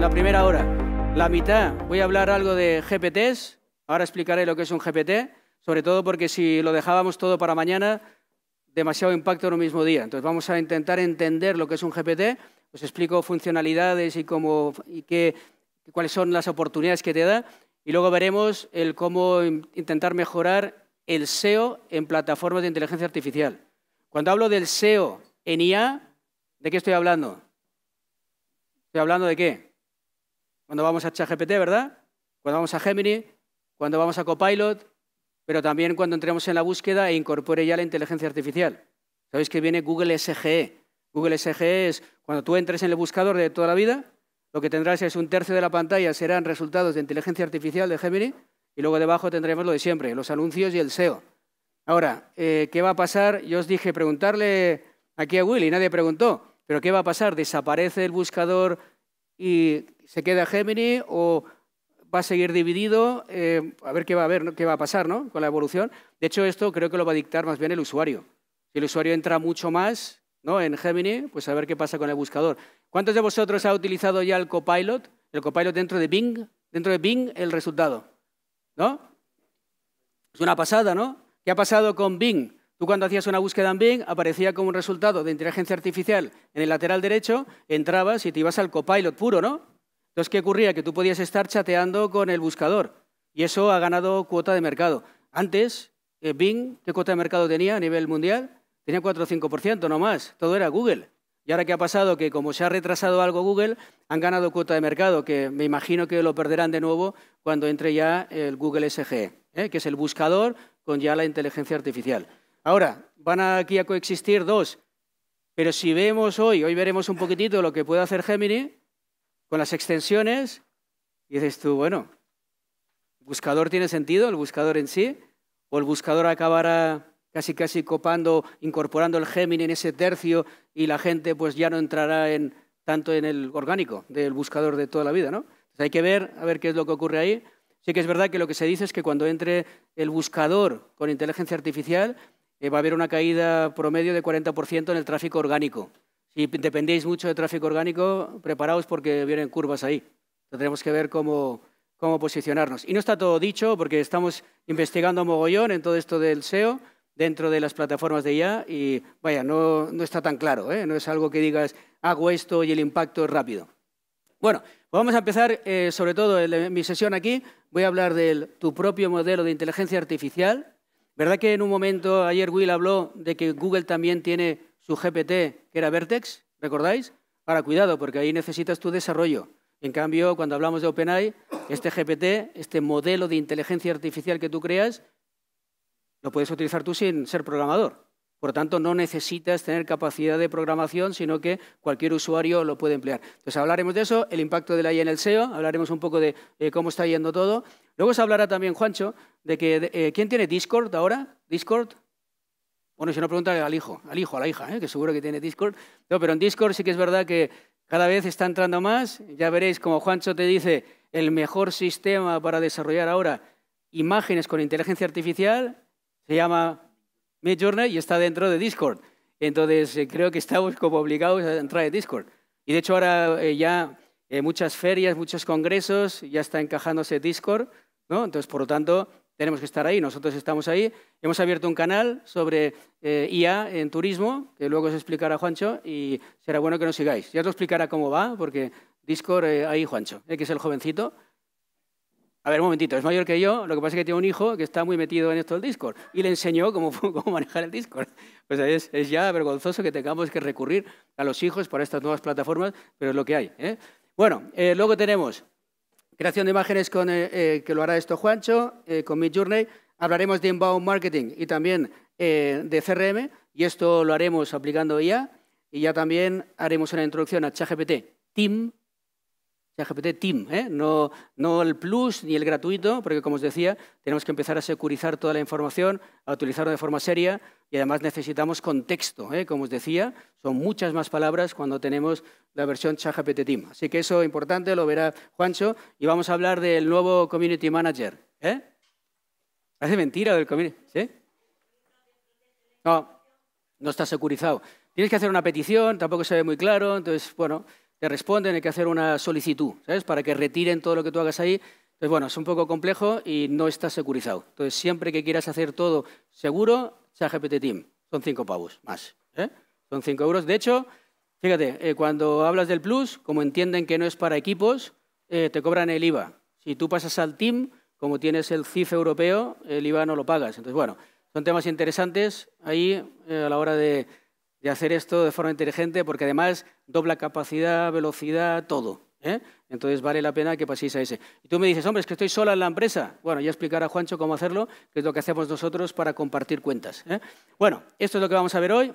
la primera hora. La mitad voy a hablar algo de GPTs. Ahora explicaré lo que es un GPT, sobre todo porque si lo dejábamos todo para mañana, demasiado impacto en un mismo día. Entonces vamos a intentar entender lo que es un GPT. Os explico funcionalidades y cuáles son las oportunidades que te da. Y luego veremos el cómo intentar mejorar el SEO en plataformas de inteligencia artificial. Cuando hablo del SEO en IA, ¿de qué estoy hablando? ¿Estoy hablando de qué? Cuando vamos a ChatGPT, ¿verdad? Cuando vamos a Gemini, cuando vamos a Copilot, pero también cuando entremos en la búsqueda e incorpore ya la inteligencia artificial. Sabéis que viene Google SGE. Google SGE es cuando tú entres en el buscador de toda la vida, lo que tendrás es un tercio de la pantalla serán resultados de inteligencia artificial de Gemini y luego debajo tendremos lo de siempre, los anuncios y el SEO. Ahora, ¿qué va a pasar? Yo os dije preguntarle aquí a Will y nadie preguntó, pero ¿qué va a pasar? ¿Desaparece el buscador y se queda Gemini o va a seguir dividido? A ver qué va a pasar, ¿no? Con la evolución. De hecho, esto creo que lo va a dictar más bien el usuario. Si el usuario entra mucho más, ¿no?, en Gemini, pues a ver qué pasa con el buscador. ¿Cuántos de vosotros ha utilizado ya el Copilot? El Copilot dentro de Bing, el resultado, ¿no? Es una pasada, ¿no? ¿Qué ha pasado con Bing? Tú cuando hacías una búsqueda en Bing aparecía como un resultado de inteligencia artificial en el lateral derecho, entrabas y te ibas al Copilot puro, ¿no? Entonces, ¿qué ocurría? Que tú podías estar chateando con el buscador y eso ha ganado cuota de mercado. Antes, Bing, ¿qué cuota de mercado tenía a nivel mundial? Tenía 4 o 5%, no más. Todo era Google. Y ahora, ¿qué ha pasado? Que como se ha retrasado algo Google, han ganado cuota de mercado, que me imagino que lo perderán de nuevo cuando entre ya el Google SGE, que es el buscador con ya la inteligencia artificial. Ahora, van aquí a coexistir dos, pero si vemos hoy veremos un poquitito lo que puede hacer Gemini con las extensiones, y dices tú, bueno, ¿el buscador tiene sentido, el buscador en sí? ¿O el buscador acabará casi copando, incorporando el Gemini en ese tercio y la gente pues ya no entrará tanto en el orgánico del buscador de toda la vida, ¿no? Entonces hay que ver, a ver qué es lo que ocurre ahí. Sí que es verdad que lo que se dice es que cuando entre el buscador con inteligencia artificial va a haber una caída promedio de 40% en el tráfico orgánico. Si dependéis mucho de tráfico orgánico, preparaos porque vienen curvas ahí. Tendremos que ver cómo posicionarnos. Y no está todo dicho porque estamos investigando mogollón en todo esto del SEO dentro de las plataformas de IA y, vaya, no está tan claro, ¿eh? No es algo que digas, hago esto y el impacto es rápido. Bueno, pues vamos a empezar, sobre todo en mi sesión aquí, voy a hablar de tu propio modelo de inteligencia artificial. ¿Verdad que en un momento, ayer Will habló de que Google también tiene su GPT, que era Vertex? ¿Recordáis? Ahora, cuidado, porque ahí necesitas tu desarrollo. En cambio, cuando hablamos de OpenAI, este GPT, este modelo de inteligencia artificial que tú creas, lo puedes utilizar tú sin ser programador. Por lo tanto, no necesitas tener capacidad de programación, sino que cualquier usuario lo puede emplear. Entonces, hablaremos de eso, el impacto de la IA en el SEO, hablaremos un poco de cómo está yendo todo. Luego se hablará también, Juancho, de que ¿quién tiene Discord ahora? ¿Discord? Bueno, si no, pregúntale al hijo, a la hija, que seguro que tiene Discord. No, pero en Discord sí que es verdad que cada vez está entrando más. Ya veréis, como Juancho te dice, el mejor sistema para desarrollar ahora imágenes con inteligencia artificial se llama Midjourney y está dentro de Discord. Entonces, creo que estamos como obligados a entrar en Discord. Y de hecho, ahora ya muchas ferias, muchos congresos, ya está encajándose Discord, ¿no? Entonces, por lo tanto, tenemos que estar ahí. Nosotros estamos ahí. Hemos abierto un canal sobre IA en turismo, que luego os explicará Juancho, y será bueno que nos sigáis. Ya os lo explicará cómo va, porque Discord, ahí Juancho, que es el jovencito. A ver, un momentito, es mayor que yo, lo que pasa es que tiene un hijo que está muy metido en esto del Discord y le enseñó cómo manejar el Discord. Pues es ya vergonzoso que tengamos que recurrir a los hijos para estas nuevas plataformas, pero es lo que hay, ¿eh? Bueno, luego tenemos creación de imágenes que lo hará esto Juancho, con Midjourney. Hablaremos de inbound marketing y también de CRM, y esto lo haremos aplicando IA, y ya también haremos una introducción a ChatGPT Team, ChatGPT Team, no el Plus ni el gratuito, porque como os decía, tenemos que empezar a securizar toda la información, a utilizarlo de forma seria y además necesitamos contexto, como os decía, son muchas más palabras cuando tenemos la versión ChatGPT Team. Así que eso es importante, lo verá Juancho, y vamos a hablar del nuevo Community Manager. Parece mentira del Community, ¿sí? No está securizado. Tienes que hacer una petición, tampoco se ve muy claro, entonces, bueno, te responden, hay que hacer una solicitud, ¿sabes? Para que retiren todo lo que tú hagas ahí. Entonces, bueno, es un poco complejo y no está securizado. Entonces, siempre que quieras hacer todo seguro, ChatGPT Team. Son 5 pavos más. Son 5 euros. De hecho, fíjate, cuando hablas del Plus, como entienden que no es para equipos, te cobran el IVA. Si tú pasas al Team, como tienes el CIF europeo, el IVA no lo pagas. Entonces, bueno, son temas interesantes ahí a la hora de hacer esto de forma inteligente, porque además dobla capacidad, velocidad, todo. Entonces vale la pena que paséis a ese. Y tú me dices, hombre, es que estoy sola en la empresa. Bueno, ya explicará Juancho cómo hacerlo, que es lo que hacemos nosotros para compartir cuentas. Bueno, esto es lo que vamos a ver hoy,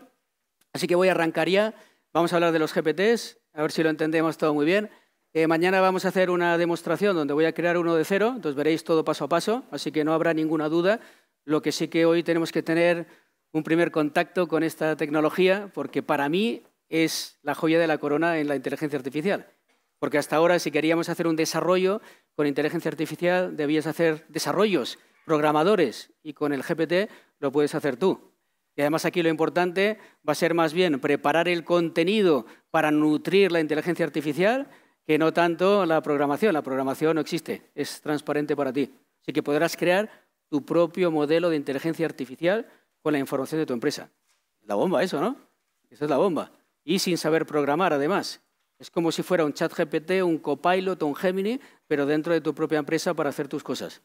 así que voy a arrancar ya. Vamos a hablar de los GPTs, a ver si lo entendemos todo muy bien. Mañana vamos a hacer una demostración donde voy a crear uno de cero, entonces veréis todo paso a paso, así que no habrá ninguna duda. Lo que sí que hoy tenemos que tener un primer contacto con esta tecnología, porque para mí es la joya de la corona en la inteligencia artificial. Porque hasta ahora, si queríamos hacer un desarrollo con inteligencia artificial, debías hacer desarrollos, programadores, y con el GPT lo puedes hacer tú. Y además aquí lo importante va a ser más bien preparar el contenido para nutrir la inteligencia artificial, que no tanto la programación. La programación no existe, es transparente para ti. Así que podrás crear tu propio modelo de inteligencia artificial con la información de tu empresa. La bomba eso, ¿no? Esa es la bomba. Y sin saber programar, además. Es como si fuera un ChatGPT, un Copilot o un Gemini, pero dentro de tu propia empresa para hacer tus cosas.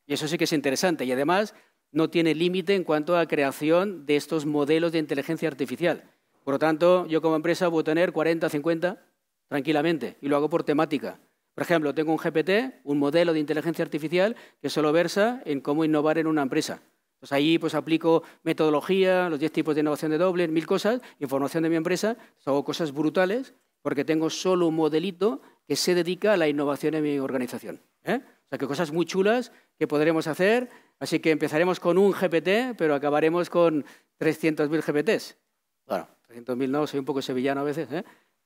Y eso sí que es interesante. Y además no tiene límite en cuanto a creación de estos modelos de inteligencia artificial. Por lo tanto, yo como empresa puedo tener 40, 50 tranquilamente y lo hago por temática. Por ejemplo, tengo un GPT, un modelo de inteligencia artificial que solo versa en cómo innovar en una empresa. Pues ahí pues, aplico metodología, los 10 tipos de innovación de Doble, 1000 cosas, información de mi empresa, hago cosas brutales porque tengo solo un modelito que se dedica a la innovación en mi organización. O sea, que cosas muy chulas que podremos hacer. Así que empezaremos con un GPT, pero acabaremos con 300.000 GPTs. Bueno, 300.000 no, soy un poco sevillano a veces,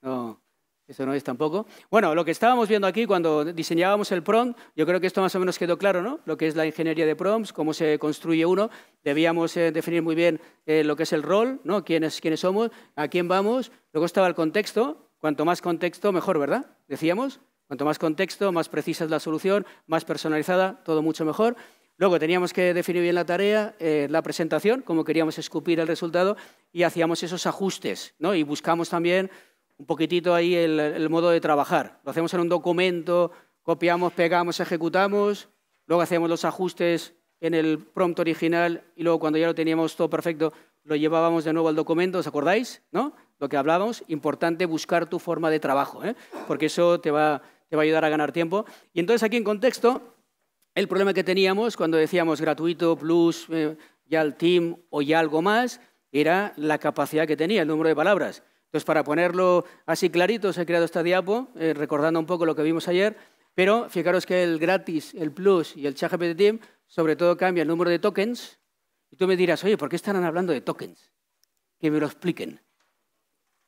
No, eso no es tampoco. Bueno, lo que estábamos viendo aquí cuando diseñábamos el prompt, yo creo que esto más o menos quedó claro, ¿no? Lo que es la ingeniería de prompts, cómo se construye uno. Debíamos definir muy bien lo que es el rol, ¿no? Quiénes somos, a quién vamos. Luego estaba el contexto. Cuanto más contexto, mejor, ¿verdad? Decíamos. Cuanto más contexto, más precisa es la solución, más personalizada, todo mucho mejor. Luego teníamos que definir bien la tarea, la presentación, cómo queríamos escupir el resultado, y hacíamos esos ajustes, ¿no? Y buscamos también un poquitito ahí el modo de trabajar. Lo hacemos en un documento, copiamos, pegamos, ejecutamos, luego hacemos los ajustes en el prompt original y luego cuando ya lo teníamos todo perfecto lo llevábamos de nuevo al documento, ¿os acordáis? ¿No? Lo que hablábamos, importante buscar tu forma de trabajo, porque eso te va a ayudar a ganar tiempo. Y entonces aquí en contexto, el problema que teníamos cuando decíamos gratuito, plus, ya el team o ya algo más, era la capacidad que tenía, el número de palabras. Entonces, para ponerlo así clarito, os he creado esta diapo, recordando un poco lo que vimos ayer, pero fijaros que el gratis, el plus y el ChatGPT Team, sobre todo cambia el número de tokens. Y tú me dirás, oye, ¿por qué estarán hablando de tokens? Que me lo expliquen.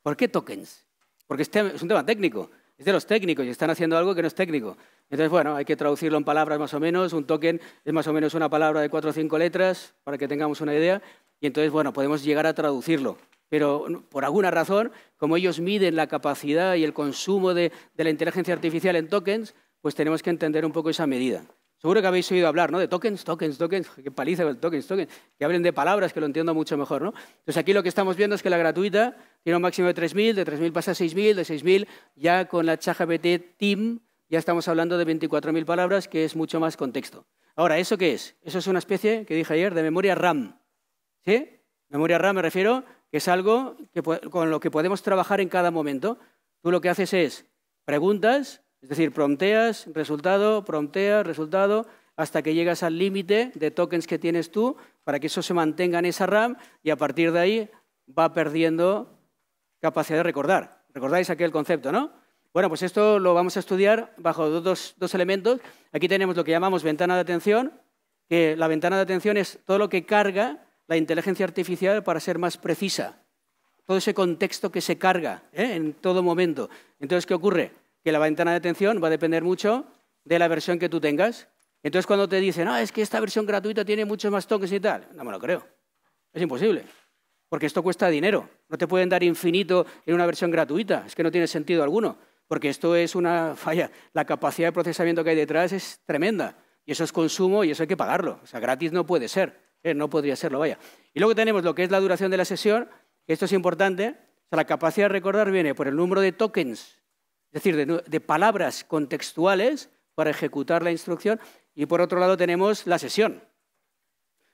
¿Por qué tokens? Porque es un tema técnico, es de los técnicos y están haciendo algo que no es técnico. Entonces, bueno, hay que traducirlo en palabras más o menos. Un token es más o menos una palabra de 4 o 5 letras, para que tengamos una idea. Y entonces, bueno, podemos llegar a traducirlo. Pero por alguna razón, como ellos miden la capacidad y el consumo de la inteligencia artificial en tokens, pues tenemos que entender un poco esa medida. Seguro que habéis oído hablar, ¿no? De tokens, qué paliza el tokens, que hablen de palabras que lo entiendo mucho mejor, ¿no? Entonces aquí lo que estamos viendo es que la gratuita tiene un máximo de 3.000, de 3.000 pasa a 6.000, de 6.000 ya con la ChatGPT Team ya estamos hablando de 24.000 palabras, que es mucho más contexto. Ahora, ¿eso qué es? Eso es una especie, que dije ayer, de memoria RAM. ¿Sí? Memoria RAM me refiero que es algo con lo que podemos trabajar en cada momento. Tú lo que haces es preguntas, es decir, prompteas, resultado, prompteas, resultado, hasta que llegas al límite de tokens que tienes tú para que eso se mantenga en esa RAM y a partir de ahí va perdiendo capacidad de recordar. ¿Recordáis aquel concepto, no? Bueno, pues esto lo vamos a estudiar bajo dos elementos. Aquí tenemos lo que llamamos ventana de atención, que la ventana de atención es todo lo que carga la inteligencia artificial para ser más precisa. Todo ese contexto que se carga en todo momento. Entonces, ¿qué ocurre? Que la ventana de atención va a depender mucho de la versión que tú tengas. Entonces, cuando te dicen, es que esta versión gratuita tiene muchos más tokens y tal, no me lo creo. Es imposible. porque esto cuesta dinero. No te pueden dar infinito en una versión gratuita, es que no tiene sentido alguno, porque esto es una falla. La capacidad de procesamiento que hay detrás es tremenda, y eso es consumo y eso hay que pagarlo. O sea, gratis no puede ser, no podría serlo, vaya. Y luego tenemos lo que es la duración de la sesión, que esto es importante. O sea, la capacidad de recordar viene por el número de tokens, es decir, de palabras contextuales para ejecutar la instrucción, y por otro lado tenemos la sesión.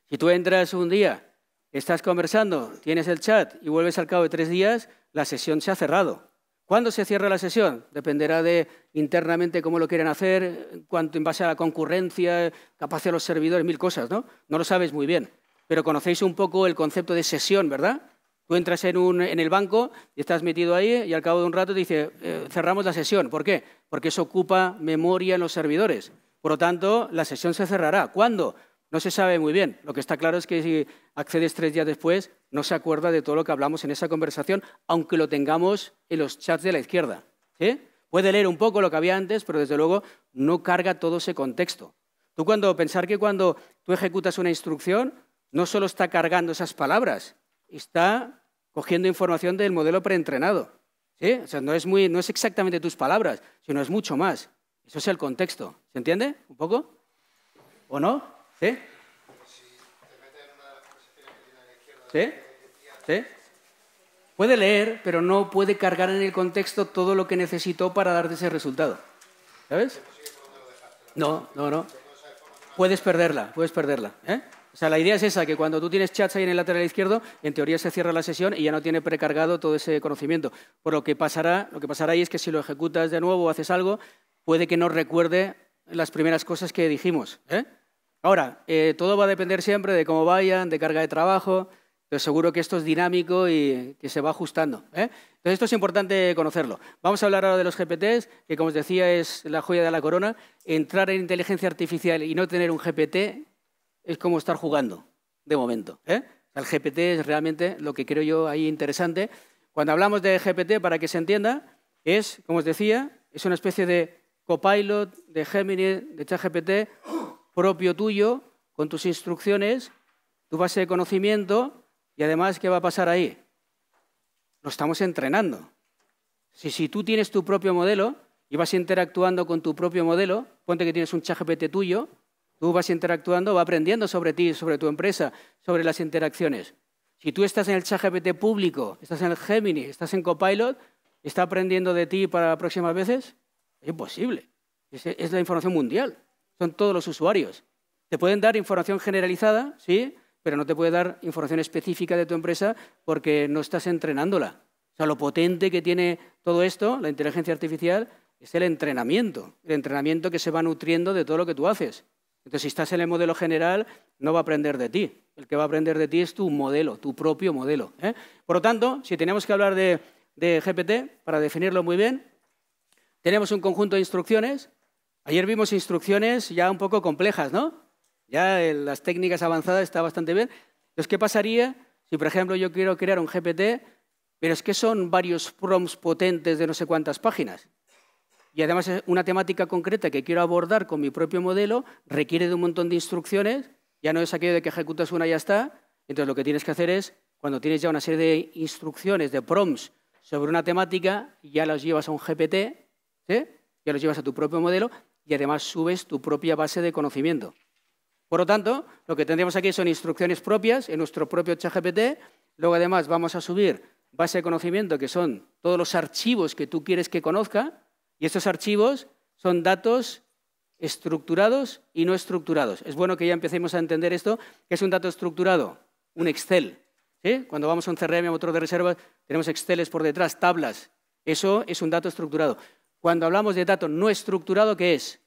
Si tú entras un día, estás conversando, tienes el chat y vuelves al cabo de 3 días, la sesión se ha cerrado. ¿Cuándo se cierra la sesión? Dependerá de internamente cómo lo quieren hacer, en base a la concurrencia, capacidad de los servidores, 1000 cosas, ¿no? No lo sabes muy bien, pero conocéis un poco el concepto de sesión, ¿verdad? Tú entras en el banco y estás metido ahí y al cabo de un rato te dice cerramos la sesión. ¿Por qué? Porque eso ocupa memoria en los servidores. Por lo tanto, la sesión se cerrará. ¿Cuándo? No se sabe muy bien. Lo que está claro es que si accedes 3 días después, no se acuerda de todo lo que hablamos en esa conversación, aunque lo tengamos en los chats de la izquierda. ¿Sí? Puede leer un poco lo que había antes, pero desde luego no carga todo ese contexto. Pensar que cuando tú ejecutas una instrucción, no solo está cargando esas palabras, está cogiendo información del modelo preentrenado. ¿Sí? O sea, no es exactamente tus palabras, sino es mucho más. Eso es el contexto. ¿Se entiende un poco? ¿O no? ¿Sí? ¿Sí? ¿Sí? Puede leer, pero no puede cargar en el contexto todo lo que necesitó para darte ese resultado. ¿Sabes? No. Puedes perderla. ¿Eh? O sea, la idea es esa, que cuando tú tienes chats ahí en el lateral izquierdo, en teoría se cierra la sesión y ya no tiene precargado todo ese conocimiento. Por lo que pasará ahí es que si lo ejecutas de nuevo o haces algo, puede que no recuerde las primeras cosas que dijimos. Ahora, todo va a depender siempre de cómo vayan, de carga de trabajo, pero seguro que esto es dinámico y que se va ajustando. Entonces, esto es importante conocerlo. Vamos a hablar ahora de los GPTs, que como os decía es la joya de la corona. Entrar en inteligencia artificial y no tener un GPT es como estar jugando, de momento. El GPT es realmente lo que creo yo ahí interesante. Cuando hablamos de GPT, para que se entienda, es, como os decía, es una especie de Copilot, de Gemini, de ChatGPT, propio tuyo, con tus instrucciones, tu base de conocimiento, y además, ¿qué va a pasar ahí? Lo estamos entrenando. Si tú tienes tu propio modelo y vas interactuando con tu propio modelo, ponte que tienes un ChatGPT tuyo, tú vas interactuando, va aprendiendo sobre ti, sobre tu empresa, sobre las interacciones. Si tú estás en el ChatGPT público, estás en el Gemini, estás en Copilot, ¿está aprendiendo de ti para próximas veces? Es imposible. Es la información mundial. Son todos los usuarios. Te pueden dar información generalizada, sí, pero no te puede dar información específica de tu empresa porque no estás entrenándola. O sea, lo potente que tiene todo esto, la inteligencia artificial, es el entrenamiento que se va nutriendo de todo lo que tú haces. Entonces, si estás en el modelo general, no va a aprender de ti. El que va a aprender de ti es tu modelo, tu propio modelo. Por lo tanto, si tenemos que hablar de GPT, para definirlo muy bien, tenemos un conjunto de instrucciones. Ayer vimos instrucciones ya un poco complejas, ¿no? Ya en las técnicas avanzadas está bastante bien. Entonces, ¿qué pasaría si, por ejemplo, yo quiero crear un GPT, pero es que son varios prompts potentes de no sé cuántas páginas? Y además es una temática concreta que quiero abordar con mi propio modelo, requiere de un montón de instrucciones, ya no es aquello de que ejecutas una y ya está. Entonces, lo que tienes que hacer es, cuando tienes ya una serie de instrucciones, de prompts sobre una temática, ya las llevas a un GPT, ¿sí? Ya los llevas a tu propio modelo y además subes tu propia base de conocimiento. Por lo tanto, lo que tendríamos aquí son instrucciones propias en nuestro propio ChatGPT. Luego, además, vamos a subir base de conocimiento, que son todos los archivos que tú quieres que conozca. Y estos archivos son datos estructurados y no estructurados. Es bueno que ya empecemos a entender esto, que es un dato estructurado, un Excel. ¿Sí? Cuando vamos a un CRM, a motor de reservas, tenemos Exceles por detrás, tablas. Eso es un dato estructurado. Cuando hablamos de dato no estructurado, ¿qué es?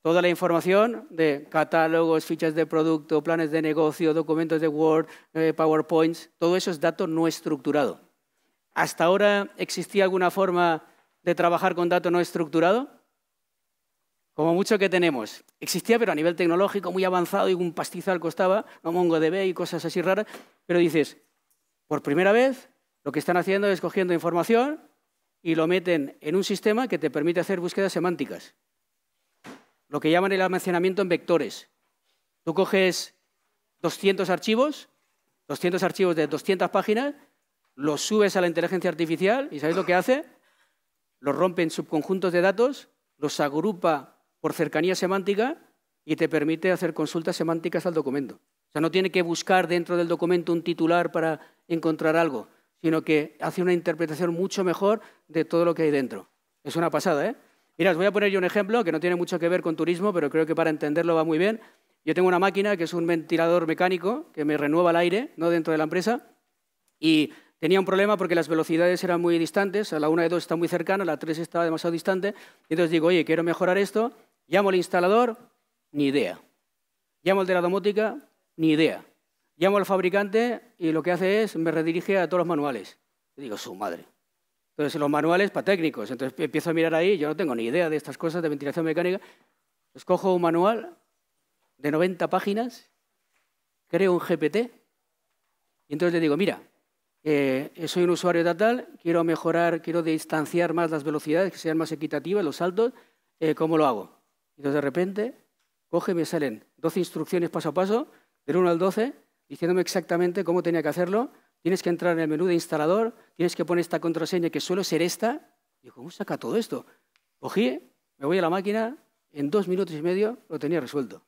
Toda la información de catálogos, fichas de producto, planes de negocio, documentos de Word, PowerPoints, todo eso es dato no estructurado. ¿Hasta ahora existía alguna forma de trabajar con dato no estructurado? Como mucho que tenemos. Existía, pero a nivel tecnológico muy avanzado y un pastizal costaba, no MongoDB y cosas así raras, pero dices, por primera vez lo que están haciendo es cogiendo información y lo meten en un sistema que te permite hacer búsquedas semánticas. Lo que llaman el almacenamiento en vectores. Tú coges 200 archivos 200 archivos de 200 páginas, los subes a la inteligencia artificial y ¿sabéis lo que hace? Los rompe en subconjuntos de datos, los agrupa por cercanía semántica y te permite hacer consultas semánticas al documento. O sea, no tiene que buscar dentro del documento un titular para encontrar algo, sino que hace una interpretación mucho mejor de todo lo que hay dentro. Es una pasada, ¿eh? Mirad, os voy a poner yo un ejemplo que no tiene mucho que ver con turismo, pero creo que para entenderlo va muy bien. Yo tengo una máquina que es un ventilador mecánico que me renueva el aire, ¿no?, dentro de la empresa, y tenía un problema porque las velocidades eran muy distantes, a la 1 y 2 está muy cercana, a la 3 estaba demasiado distante, y entonces digo, oye, quiero mejorar esto, llamo al instalador, ni idea. Llamo al de la domótica, ni idea. Llamo al fabricante y lo que hace es, me redirige a todos los manuales. Y digo, su madre. Entonces, los manuales para técnicos. Entonces, empiezo a mirar ahí, yo no tengo ni idea de estas cosas de ventilación mecánica. Escojo un manual de 90 páginas, creo un GPT, y entonces le digo, mira, soy un usuario de tal, quiero mejorar, quiero distanciar más las velocidades, que sean más equitativas, los saltos, ¿cómo lo hago? Entonces, de repente, coge y me salen 12 instrucciones paso a paso, del 1 al 12, diciéndome exactamente cómo tenía que hacerlo. Tienes que entrar en el menú de instalador, tienes que poner esta contraseña que suele ser esta. Y digo, ¿cómo saca todo esto? Cogí, me voy a la máquina, en 2 minutos y medio lo tenía resuelto.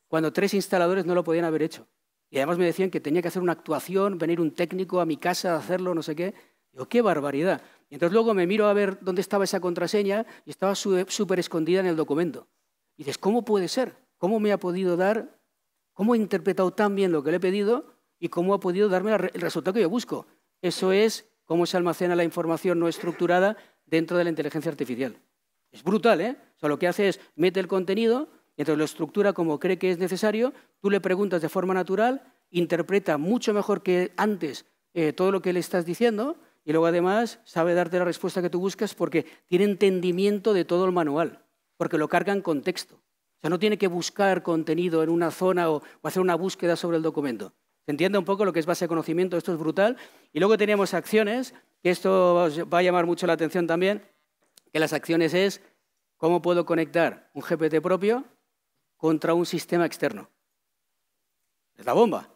Cuando 3 instaladores no lo podían haber hecho. Y además me decían que tenía que hacer una actuación, venir un técnico a mi casa a hacerlo, no sé qué. Digo, ¡qué barbaridad! Y entonces luego me miro a ver dónde estaba esa contraseña y estaba súper escondida en el documento. Y dices, ¿cómo puede ser? ¿Cómo me ha podido dar, cómo he interpretado tan bien lo que le he pedido y cómo ha podido darme el resultado que yo busco? Eso es cómo se almacena la información no estructurada dentro de la inteligencia artificial. Es brutal, ¿eh? O sea, lo que hace es mete el contenido y entonces lo estructura como cree que es necesario, tú le preguntas de forma natural, interpreta mucho mejor que antes todo lo que le estás diciendo y luego además sabe darte la respuesta que tú buscas porque tiene entendimiento de todo el manual, porque lo carga en contexto. O sea, no tiene que buscar contenido en una zona o hacer una búsqueda sobre el documento. ¿Se entiende un poco lo que es base de conocimiento? Esto es brutal. Y luego tenemos acciones, que esto os va a llamar mucho la atención también, que las acciones es cómo puedo conectar un GPT propio contra un sistema externo. Es la bomba.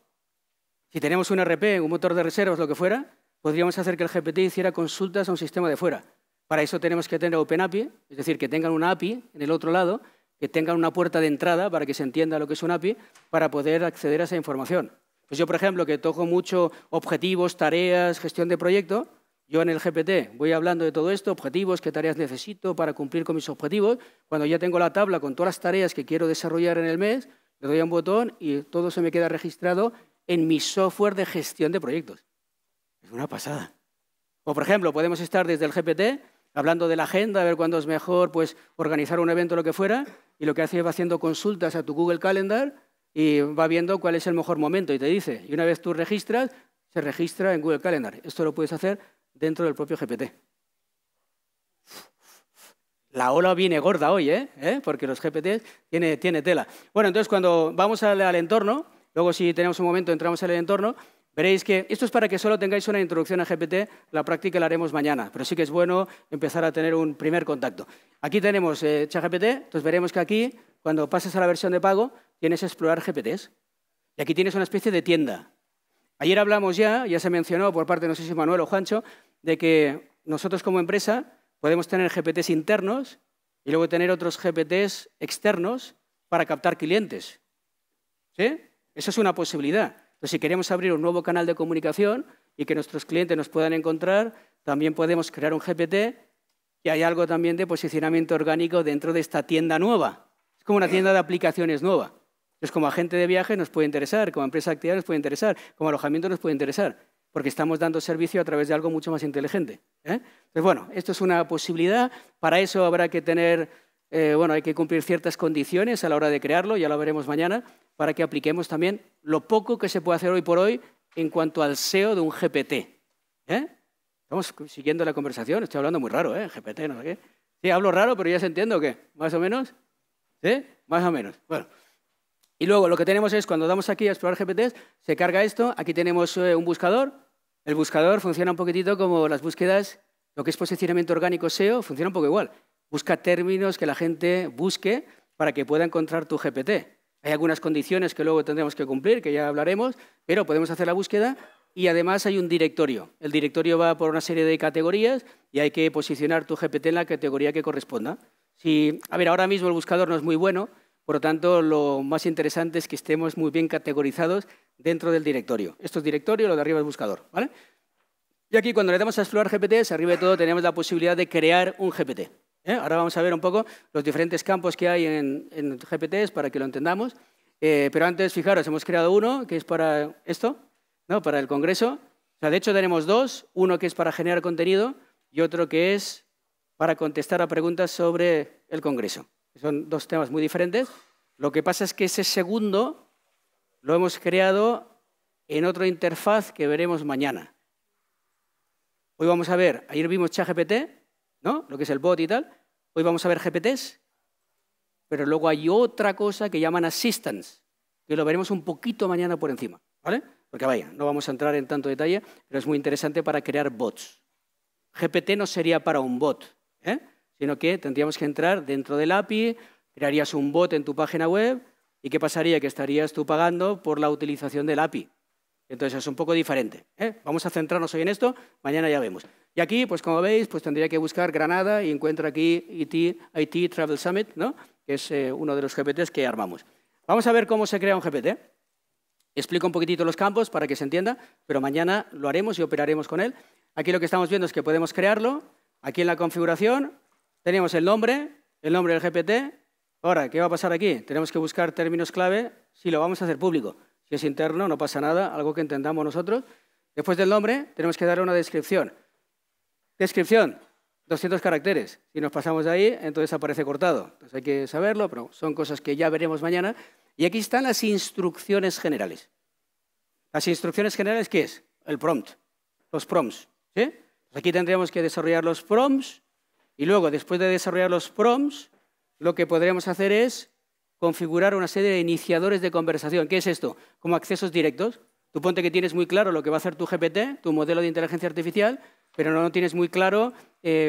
Si tenemos un RP, un motor de reservas, lo que fuera, podríamos hacer que el GPT hiciera consultas a un sistema de fuera. Para eso tenemos que tener OpenAPI, es decir, que tengan una API en el otro lado, que tengan una puerta de entrada para que se entienda lo que es una API, para poder acceder a esa información. Pues yo, por ejemplo, que toco mucho objetivos, tareas, gestión de proyecto, yo en el GPT voy hablando de todo esto, objetivos, qué tareas necesito para cumplir con mis objetivos. Cuando ya tengo la tabla con todas las tareas que quiero desarrollar en el mes, le doy a un botón y todo se me queda registrado en mi software de gestión de proyectos. Es una pasada. O, por ejemplo, podemos estar desde el GPT hablando de la agenda, a ver cuándo es mejor pues, organizar un evento o lo que fuera, y lo que hace va haciendo consultas a tu Google Calendar y va viendo cuál es el mejor momento y te dice. Y una vez tú registras, se registra en Google Calendar. Esto lo puedes hacer dentro del propio GPT. La ola viene gorda hoy, porque los GPTs tiene tela. Bueno, entonces cuando vamos al entorno, luego si tenemos un momento entramos en el entorno, veréis que esto es para que solo tengáis una introducción a GPT, la práctica la haremos mañana, pero sí que es bueno empezar a tener un primer contacto. Aquí tenemos ChatGPT, entonces veremos que aquí, cuando pases a la versión de pago, tienes Explorar GPTs. Y aquí tienes una especie de tienda. Ayer hablamos ya se mencionó por parte, no sé si Manuel o Juancho, de que nosotros como empresa podemos tener GPTs internos y luego tener otros GPTs externos para captar clientes. ¿Sí? Eso es una posibilidad. Entonces, si queremos abrir un nuevo canal de comunicación y que nuestros clientes nos puedan encontrar, también podemos crear un GPT y hay algo también de posicionamiento orgánico dentro de esta tienda nueva. Es como una tienda de aplicaciones nueva. Entonces, como agente de viaje nos puede interesar, como empresa de actividad nos puede interesar, como alojamiento nos puede interesar, porque estamos dando servicio a través de algo mucho más inteligente. Entonces, bueno, esto es una posibilidad. Para eso habrá que tener, hay que cumplir ciertas condiciones a la hora de crearlo, ya lo veremos mañana, para que apliquemos también lo poco que se puede hacer hoy por hoy en cuanto al SEO de un GPT. Estamos siguiendo la conversación, estoy hablando muy raro, GPT, no sé qué. Sí, hablo raro, pero ya se entiende, ¿o qué? ¿Más o menos? ¿Sí? Más o menos. Bueno. Y luego lo que tenemos es, cuando damos aquí a explorar GPTs, se carga esto, aquí tenemos un buscador. El buscador funciona un poquitito como las búsquedas, lo que es posicionamiento orgánico SEO, funciona un poco igual. Busca términos que la gente busque para que pueda encontrar tu GPT. Hay algunas condiciones que luego tendremos que cumplir, que ya hablaremos, pero podemos hacer la búsqueda y además hay un directorio. El directorio va por una serie de categorías y hay que posicionar tu GPT en la categoría que corresponda. A ver, ahora mismo el buscador no es muy bueno, por lo tanto, lo más interesante es que estemos muy bien categorizados dentro del directorio. Esto es directorio, lo de arriba es buscador, ¿vale? Y aquí, cuando le damos a explorar GPTs, arriba de todo tenemos la posibilidad de crear un GPT. Ahora vamos a ver un poco los diferentes campos que hay en GPTs para que lo entendamos. Pero antes, fijaros, hemos creado uno que es para esto, ¿no? Para el Congreso. O sea, de hecho, tenemos dos. Uno que es para generar contenido y otro que es para contestar a preguntas sobre el Congreso. Son dos temas muy diferentes. Lo que pasa es que ese segundo lo hemos creado en otra interfaz que veremos mañana. Hoy vamos a ver, ayer vimos ChatGPT, ¿no? Lo que es el bot y tal. Hoy vamos a ver GPTs, pero luego hay otra cosa que llaman assistants, que lo veremos un poquito mañana por encima, ¿vale? Porque vaya, no vamos a entrar en tanto detalle, pero es muy interesante para crear bots. GPT no sería para un bot, sino que tendríamos que entrar dentro del API, crearías un bot en tu página web y ¿qué pasaría? Que estarías tú pagando por la utilización del API. Entonces es un poco diferente. Vamos a centrarnos hoy en esto, mañana ya vemos. Y aquí, pues como veis, pues tendría que buscar Granada y encuentro aquí IT Travel Summit, ¿no? Que es uno de los GPTs que armamos. Vamos a ver cómo se crea un GPT. Explico un poquitito los campos para que se entienda, pero mañana lo haremos y operaremos con él. Aquí lo que estamos viendo es que podemos crearlo. Aquí en la configuración tenemos el nombre del GPT. Ahora, ¿qué va a pasar aquí? Tenemos que buscar términos clave si lo vamos a hacer público. Si es interno, no pasa nada, algo que entendamos nosotros. Después del nombre, tenemos que darle una descripción. Descripción, 200 caracteres. Si nos pasamos de ahí, entonces aparece cortado. Entonces hay que saberlo, pero son cosas que ya veremos mañana. Y aquí están las instrucciones generales. Las instrucciones generales, ¿qué es? El prompt, los prompts. ¿Sí? Pues aquí tendríamos que desarrollar los prompts y luego, después de desarrollar los prompts, lo que podríamos hacer es configurar una serie de iniciadores de conversación. ¿Qué es esto? Como accesos directos. Tú ponte que tienes muy claro lo que va a hacer tu GPT, tu modelo de inteligencia artificial, pero no tienes muy claro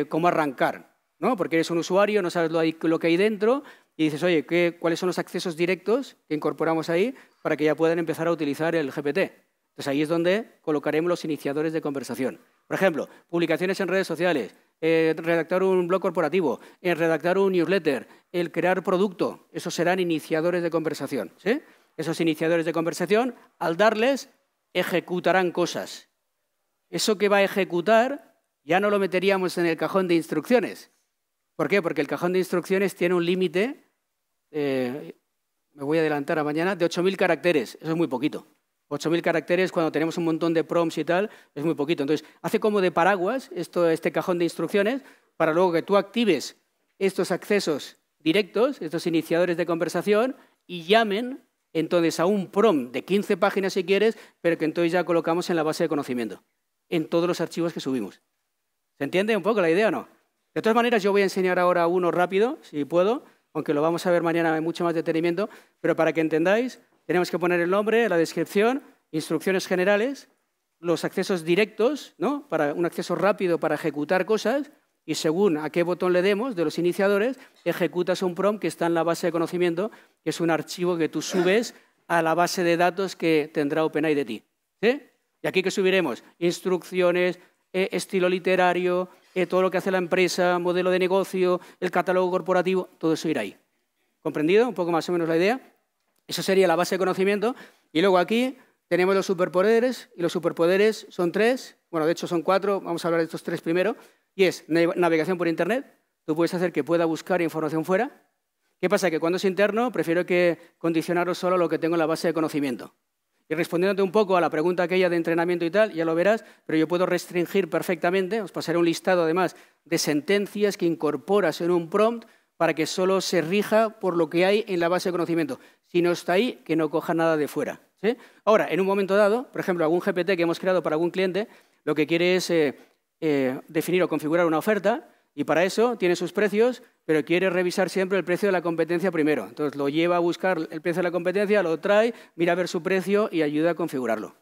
cómo arrancar, ¿no? Porque eres un usuario, no sabes lo que hay dentro y dices, oye, ¿cuáles son los accesos directos que incorporamos ahí para que ya puedan empezar a utilizar el GPT? Entonces ahí es donde colocaremos los iniciadores de conversación. Por ejemplo, publicaciones en redes sociales, redactar un blog corporativo, redactar un newsletter, el crear producto, esos serán iniciadores de conversación, ¿sí? Esos iniciadores de conversación, al darles, ejecutarán cosas. Eso que va a ejecutar ya no lo meteríamos en el cajón de instrucciones. ¿Por qué? Porque el cajón de instrucciones tiene un límite, me voy a adelantar a mañana, de 8.000 caracteres. Eso es muy poquito. 8.000 caracteres cuando tenemos un montón de prompts y tal, es muy poquito. Entonces, hace como de paraguas este cajón de instrucciones para luego que tú actives estos accesos directos, estos iniciadores de conversación y llamen entonces a un prompt de 15 páginas si quieres, pero que entonces ya colocamos en la base de conocimiento, en todos los archivos que subimos. ¿Se entiende un poco la idea o no? De todas maneras, yo voy a enseñar ahora uno rápido, si puedo, aunque lo vamos a ver mañana en mucho más detenimiento, pero para que entendáis, tenemos que poner el nombre, la descripción, instrucciones generales, los accesos directos, ¿no? Para un acceso rápido para ejecutar cosas y según a qué botón le demos de los iniciadores, ejecutas un prompt que está en la base de conocimiento, que es un archivo que tú subes a la base de datos que tendrá OpenAI de ti. ¿Sí? Y aquí que subiremos instrucciones, estilo literario, todo lo que hace la empresa, modelo de negocio, el catálogo corporativo, todo eso irá ahí. ¿Comprendido? Un poco más o menos la idea. Eso sería la base de conocimiento. Y luego aquí tenemos los superpoderes, y los superpoderes son 3, bueno, de hecho son 4, vamos a hablar de estos 3 primero, y es navegación por Internet. Tú puedes hacer que pueda buscar información fuera. ¿Qué pasa? Que cuando es interno, prefiero que condicionarlo solo a lo que tengo en la base de conocimiento. Y respondiéndote un poco a la pregunta aquella de entrenamiento y tal, ya lo verás, pero yo puedo restringir perfectamente, os pasaré un listado además de sentencias que incorporas en un prompt para que solo se rija por lo que hay en la base de conocimiento. Si no está ahí, que no coja nada de fuera. ¿Sí? Ahora, en un momento dado, por ejemplo, algún GPT que hemos creado para algún cliente, lo que quiere es definir o configurar una oferta y para eso tiene sus precios, pero quiere revisar siempre el precio de la competencia primero. Entonces lo lleva a buscar el precio de la competencia, lo trae, mira a ver su precio y ayuda a configurarlo,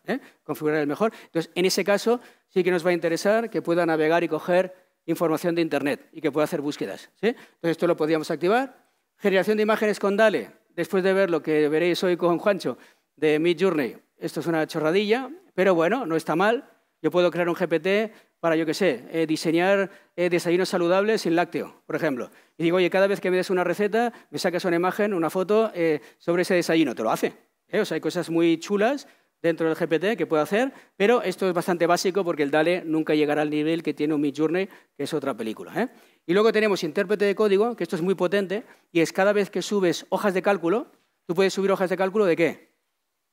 configurar el mejor. Entonces, en ese caso sí que nos va a interesar que pueda navegar y coger información de Internet y que pueda hacer búsquedas. ¿Sí? Entonces, esto lo podríamos activar. Generación de imágenes con DALL-E. después de ver lo que veréis hoy con Juancho de Midjourney, esto es una chorradilla, pero bueno, no está mal. Yo puedo crear un GPT para, yo qué sé, diseñar desayunos saludables sin lácteo, por ejemplo. Y digo, oye, cada vez que me des una receta, me sacas una imagen, una foto sobre ese desayuno. Te lo hace. O sea, hay cosas muy chulas dentro del GPT que puedo hacer, pero esto es bastante básico porque el DALL-E nunca llegará al nivel que tiene un Midjourney, que es otra película. Y luego tenemos intérprete de código, que esto es muy potente, y es cada vez que subes hojas de cálculo, tú puedes subir hojas de cálculo ¿de qué?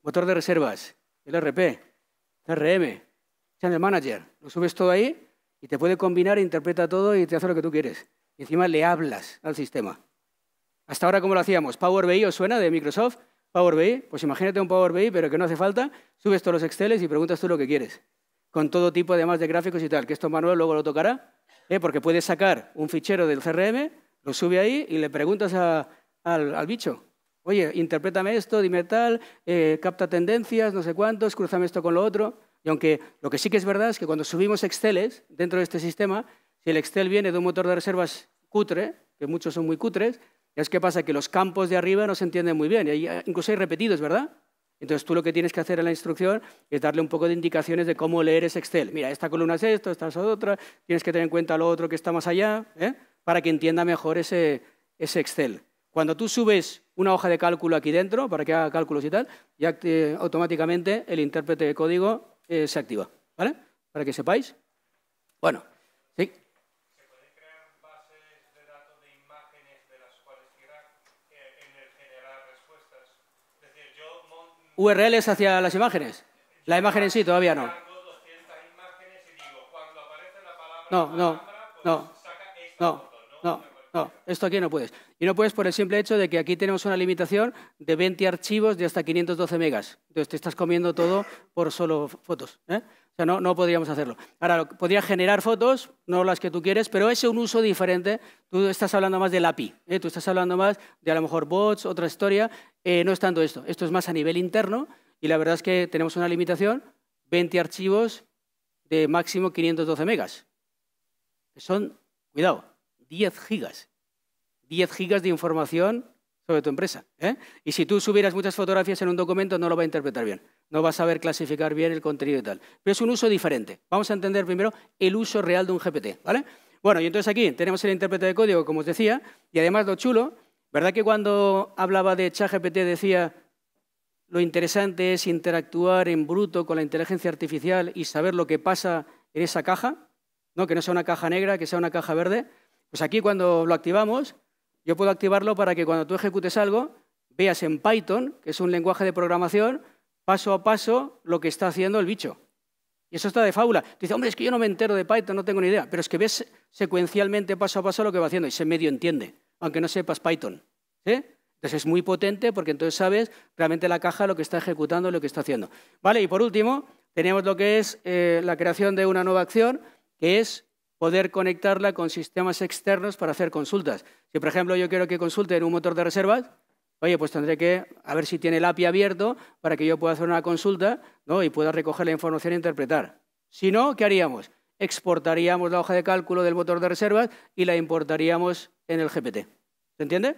Motor de reservas, LRP, CRM, Channel Manager. Lo subes todo ahí y te puede combinar, interpreta todo y te hace lo que tú quieres. Y encima le hablas al sistema. Hasta ahora, ¿cómo lo hacíamos? Power BI, ¿os suena de Microsoft? Power BI, pues imagínate un Power BI, pero que no hace falta, subes todos los Exceles y preguntas tú lo que quieres. Con todo tipo, además de gráficos y tal, que esto Manuel luego lo tocará, porque puedes sacar un fichero del CRM, lo sube ahí y le preguntas al bicho. Oye, interprétame esto, dime tal, capta tendencias, no sé cuántos, crúzame esto con lo otro. Y aunque lo que sí que es verdad es que cuando subimos Exceles dentro de este sistema, si el Excel viene de un motor de reservas cutre, que muchos son muy cutres, es que pasa que los campos de arriba no se entienden muy bien, y incluso hay repetidos, ¿verdad? Entonces tú lo que tienes que hacer en la instrucción es darle un poco de indicaciones de cómo leer ese Excel. Mira, esta columna es esto, esta es otra, tienes que tener en cuenta lo otro que está más allá, para que entienda mejor ese Excel. Cuando tú subes una hoja de cálculo aquí dentro, para que haga cálculos y tal, ya automáticamente el intérprete de código se activa, ¿vale? Para que sepáis. Bueno, sí. ¿Se pueden crear bases de datos de imágenes de las cuales tirar en el generar respuestas? Es decir, yo URLs hacia las imágenes. La imagen en sí todavía no. cargo 200 imágenes y digo, cuando aparece la palabra saca esta foto, No, esto aquí no puedes. Y no puedes por el simple hecho de que aquí tenemos una limitación de 20 archivos de hasta 512 megas. Entonces te estás comiendo todo por solo fotos. O sea, no podríamos hacerlo. Ahora, podría generar fotos, no las que tú quieres, pero es un uso diferente. Tú estás hablando más del API. Tú estás hablando más de a lo mejor bots, otra historia. No es tanto esto. Esto es más a nivel interno y la verdad es que tenemos una limitación, 20 archivos de máximo 512 megas. Son, cuidado, 10 gigas. 10 gigas de información sobre tu empresa. Y si tú subieras muchas fotografías en un documento, no lo va a interpretar bien. No va a saber clasificar bien el contenido y tal. Pero es un uso diferente. Vamos a entender primero el uso real de un GPT, ¿vale? Bueno, y entonces aquí tenemos el intérprete de código, como os decía, y además lo chulo, ¿verdad que cuando hablaba de ChatGPT decía lo interesante es interactuar en bruto con la inteligencia artificial y saber lo que pasa en esa caja? ¿No? Que no sea una caja negra, que sea una caja verde. Pues aquí cuando lo activamos, yo puedo activarlo para que cuando tú ejecutes algo, veas en Python, que es un lenguaje de programación, paso a paso lo que está haciendo el bicho. Y eso está de fábula. Tú dices, hombre, es que yo no me entero de Python, no tengo ni idea. Pero es que ves secuencialmente, paso a paso, lo que va haciendo y se medio entiende, aunque no sepas Python. ¿Sí? Entonces es muy potente porque entonces sabes realmente la caja lo que está ejecutando, lo que está haciendo. ¿Vale? Y por último, tenemos lo que es la creación de una nueva acción, que es poder conectarla con sistemas externos para hacer consultas. Si, por ejemplo, yo quiero que consulte en un motor de reservas, oye, pues tendré que a ver si tiene el API abierto para que yo pueda hacer una consulta, ¿no? Y pueda recoger la información e interpretar. Si no, ¿qué haríamos? Exportaríamos la hoja de cálculo del motor de reservas y la importaríamos en el GPT. ¿Se entiende?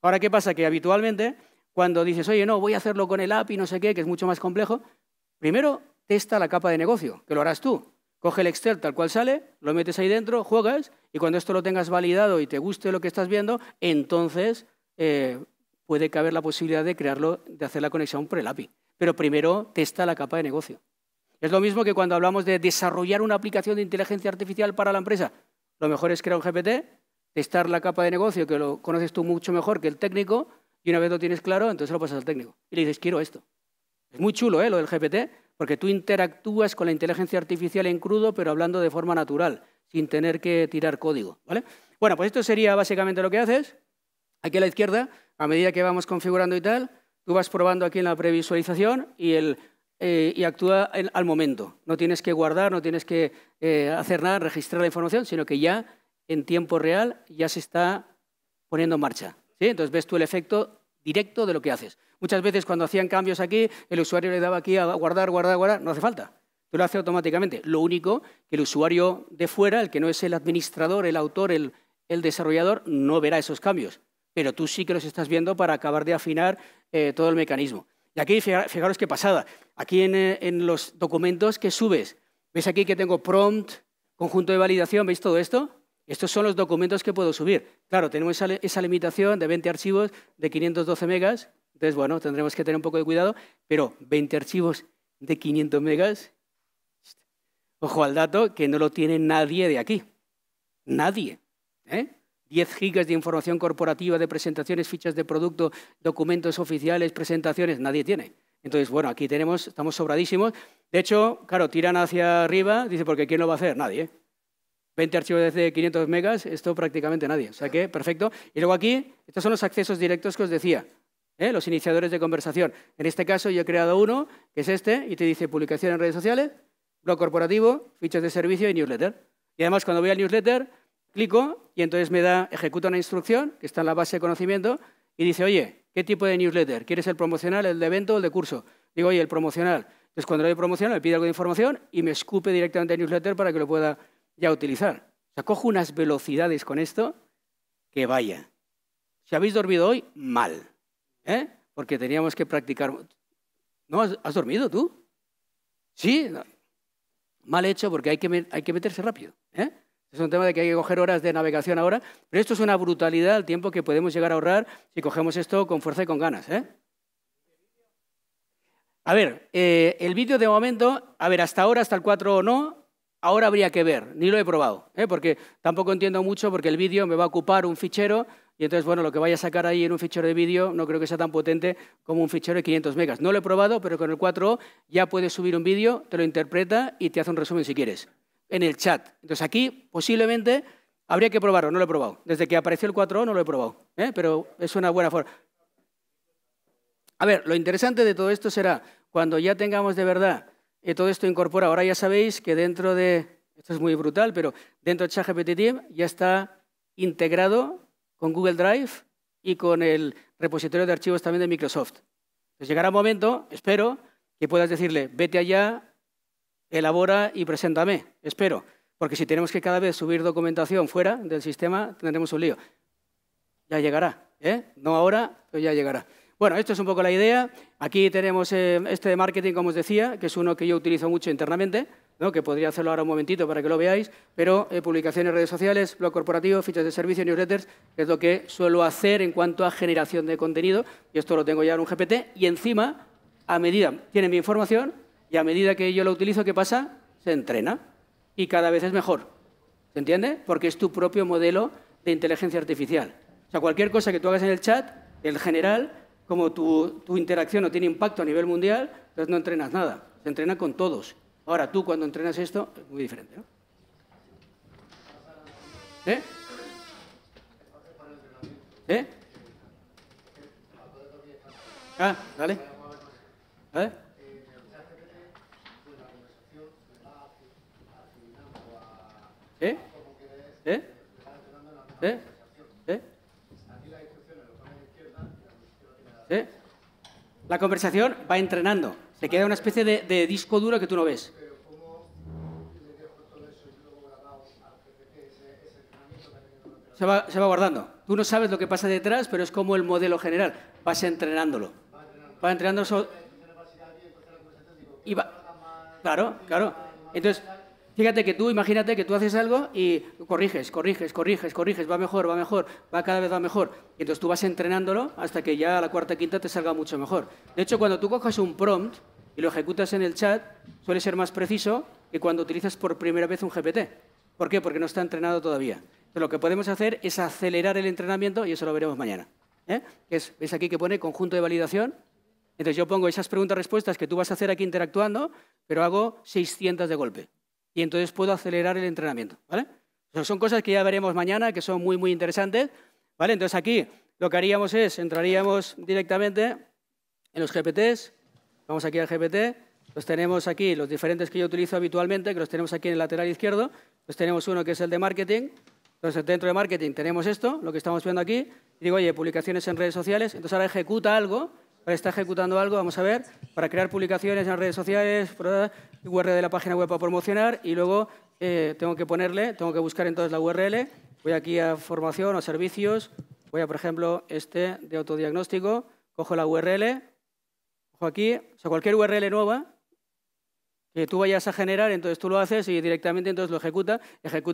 Ahora, ¿qué pasa? Que habitualmente, cuando dices, oye, no, voy a hacerlo con el API, no sé qué, que es mucho más complejo, primero testa la capa de negocio, que lo harás tú. Coge el Excel tal cual sale, lo metes ahí dentro, juegas, y cuando esto lo tengas validado y te guste lo que estás viendo, entonces puede caber la posibilidad de crearlo, de hacer la conexión por el API. Pero primero testa la capa de negocio. Es lo mismo que cuando hablamos de desarrollar una aplicación de inteligencia artificial para la empresa. Lo mejor es crear un GPT, testar la capa de negocio, que lo conoces tú mucho mejor que el técnico, y una vez lo tienes claro, entonces lo pasas al técnico. Y le dices, quiero esto. Es muy chulo, lo del GPT, porque tú interactúas con la inteligencia artificial en crudo, pero hablando de forma natural, sin tener que tirar código, ¿vale? Bueno, pues esto sería básicamente lo que haces. Aquí a la izquierda, a medida que vamos configurando y tal, tú vas probando aquí en la previsualización y actúa al momento. No tienes que guardar, no tienes que hacer nada, registrar la información, sino que ya en tiempo real ya se está poniendo en marcha, ¿sí? Entonces ves tú el efecto directo de lo que haces. Muchas veces cuando hacían cambios aquí, el usuario le daba aquí a guardar, no hace falta. Tú lo haces automáticamente. Lo único que el usuario de fuera, el que no es el administrador, el autor, el desarrollador, no verá esos cambios. pero tú sí que los estás viendo para acabar de afinar todo el mecanismo. Y aquí, fijaros qué pasada. Aquí en los documentos que subes, ¿ves aquí que tengo prompt, conjunto de validación? ¿Veis todo esto? Estos son los documentos que puedo subir. Claro, tenemos esa limitación de 20 archivos de 512 megas. Entonces, bueno, tendremos que tener un poco de cuidado, pero 20 archivos de 500 megas, ojo al dato, que no lo tiene nadie de aquí. Nadie. 10 gigas de información corporativa, de presentaciones, fichas de producto, documentos oficiales, presentaciones, nadie tiene. Entonces, bueno, aquí estamos sobradísimos. De hecho, claro, tiran hacia arriba, dice, porque ¿quién lo va a hacer? Nadie. 20 archivos de 500 megas, esto prácticamente nadie. O sea que, perfecto. Y luego aquí, estos son los accesos directos que os decía, los iniciadores de conversación. En este caso, yo he creado uno, que es este, y te dice publicación en redes sociales, blog corporativo, fichas de servicio y newsletter. Y además, cuando voy al newsletter, clico y entonces ejecuta una instrucción que está en la base de conocimiento y dice, oye, ¿qué tipo de newsletter? ¿Quieres el promocional, el de evento o el de curso? Digo, oye, el promocional. Entonces, cuando le doy promocional, me pide algo de información y me escupe directamente el newsletter para que lo pueda ya utilizar. O sea, cojo unas velocidades con esto que vaya. Si habéis dormido hoy, mal. Porque teníamos que practicar. ¿No has dormido tú? Sí. No. Mal hecho porque hay que meterse rápido. Es un tema de que hay que coger horas de navegación ahora, pero esto es una brutalidad el tiempo que podemos llegar a ahorrar si cogemos esto con fuerza y con ganas. A ver, el vídeo de momento, hasta ahora, hasta el 4 o no, ahora habría que ver, ni lo he probado, porque tampoco entiendo mucho porque el vídeo me va a ocupar un fichero y entonces, bueno, lo que vaya a sacar ahí en un fichero de vídeo no creo que sea tan potente como un fichero de 500 megas. No lo he probado, pero con el 4O ya puedes subir un vídeo, te lo interpreta y te hace un resumen si quieres, en el chat. Entonces aquí posiblemente habría que probarlo, no lo he probado. Desde que apareció el 4O no lo he probado, pero es una buena forma. A ver, lo interesante de todo esto será cuando ya tengamos de verdad todo esto incorporado. Ahora ya sabéis que dentro de, esto es muy brutal, pero dentro de ChatGPT Team ya está integrado con Google Drive y con el repositorio de archivos también de Microsoft. Entonces llegará un momento, espero, que puedas decirle, vete allá, elabora y preséntame, espero. Porque si tenemos que cada vez subir documentación fuera del sistema, tendremos un lío. Ya llegará, no ahora, pero ya llegará. Bueno, esto es un poco la idea. Aquí tenemos este de marketing, como os decía, que es uno que yo utilizo mucho internamente, ¿no? Que podría hacerlo ahora un momentito para que lo veáis, pero publicaciones en redes sociales, blog corporativo, fichas de servicio, newsletters, que es lo que suelo hacer en cuanto a generación de contenido. Y esto lo tengo ya en un GPT. Y encima, a medida, tiene mi información y a medida que yo lo utilizo, ¿qué pasa? Se entrena y cada vez es mejor. ¿Se entiende? Porque es tu propio modelo de inteligencia artificial. O sea, cualquier cosa que tú hagas en el chat, en general, como tu interacción no tiene impacto a nivel mundial, entonces no entrenas nada. Se entrena con todos. Ahora, tú cuando entrenas esto, es muy diferente, ¿no? Dale. ¿Vale? La conversación va entrenando. Se queda una especie de disco duro que tú no ves. Se va guardando. Tú no sabes lo que pasa detrás, pero es como el modelo general. Vas entrenándolo. Va entrenándolo. Y va. Claro. Entonces, fíjate que tú, imagínate que tú haces algo y corriges, va mejor, cada vez va mejor. Y entonces tú vas entrenándolo hasta que ya a la cuarta, quinta te salga mucho mejor. De hecho, cuando tú coges un prompt y lo ejecutas en el chat, suele ser más preciso que cuando utilizas por primera vez un GPT. ¿Por qué? Porque no está entrenado todavía. Entonces, lo que podemos hacer es acelerar el entrenamiento y eso lo veremos mañana. ¿Ves aquí que pone conjunto de validación? Entonces yo pongo esas preguntas-respuestas que tú vas a hacer aquí interactuando, pero hago 600 de golpe. Y entonces puedo acelerar el entrenamiento, ¿vale? Son cosas que ya veremos mañana, que son muy, muy interesantes, ¿vale? Entonces aquí lo que haríamos es, entraríamos directamente en los GPTs, vamos aquí al GPT, los tenemos aquí, los diferentes que yo utilizo habitualmente, que los tenemos aquí en el lateral izquierdo, pues tenemos uno que es el de marketing, entonces dentro de marketing tenemos esto, lo que estamos viendo aquí, y digo, oye, publicaciones en redes sociales, entonces ahora ejecuta algo, ahora está ejecutando algo, vamos a ver, para crear publicaciones en redes sociales, URL de la página web para promocionar y luego tengo que buscar entonces la URL, voy aquí a formación o servicios voy a, por ejemplo, este de autodiagnóstico, cojo la URL, cojo aquí, o sea, cualquier URL nueva que tú vayas a generar, entonces tú lo haces y directamente entonces lo ejecuta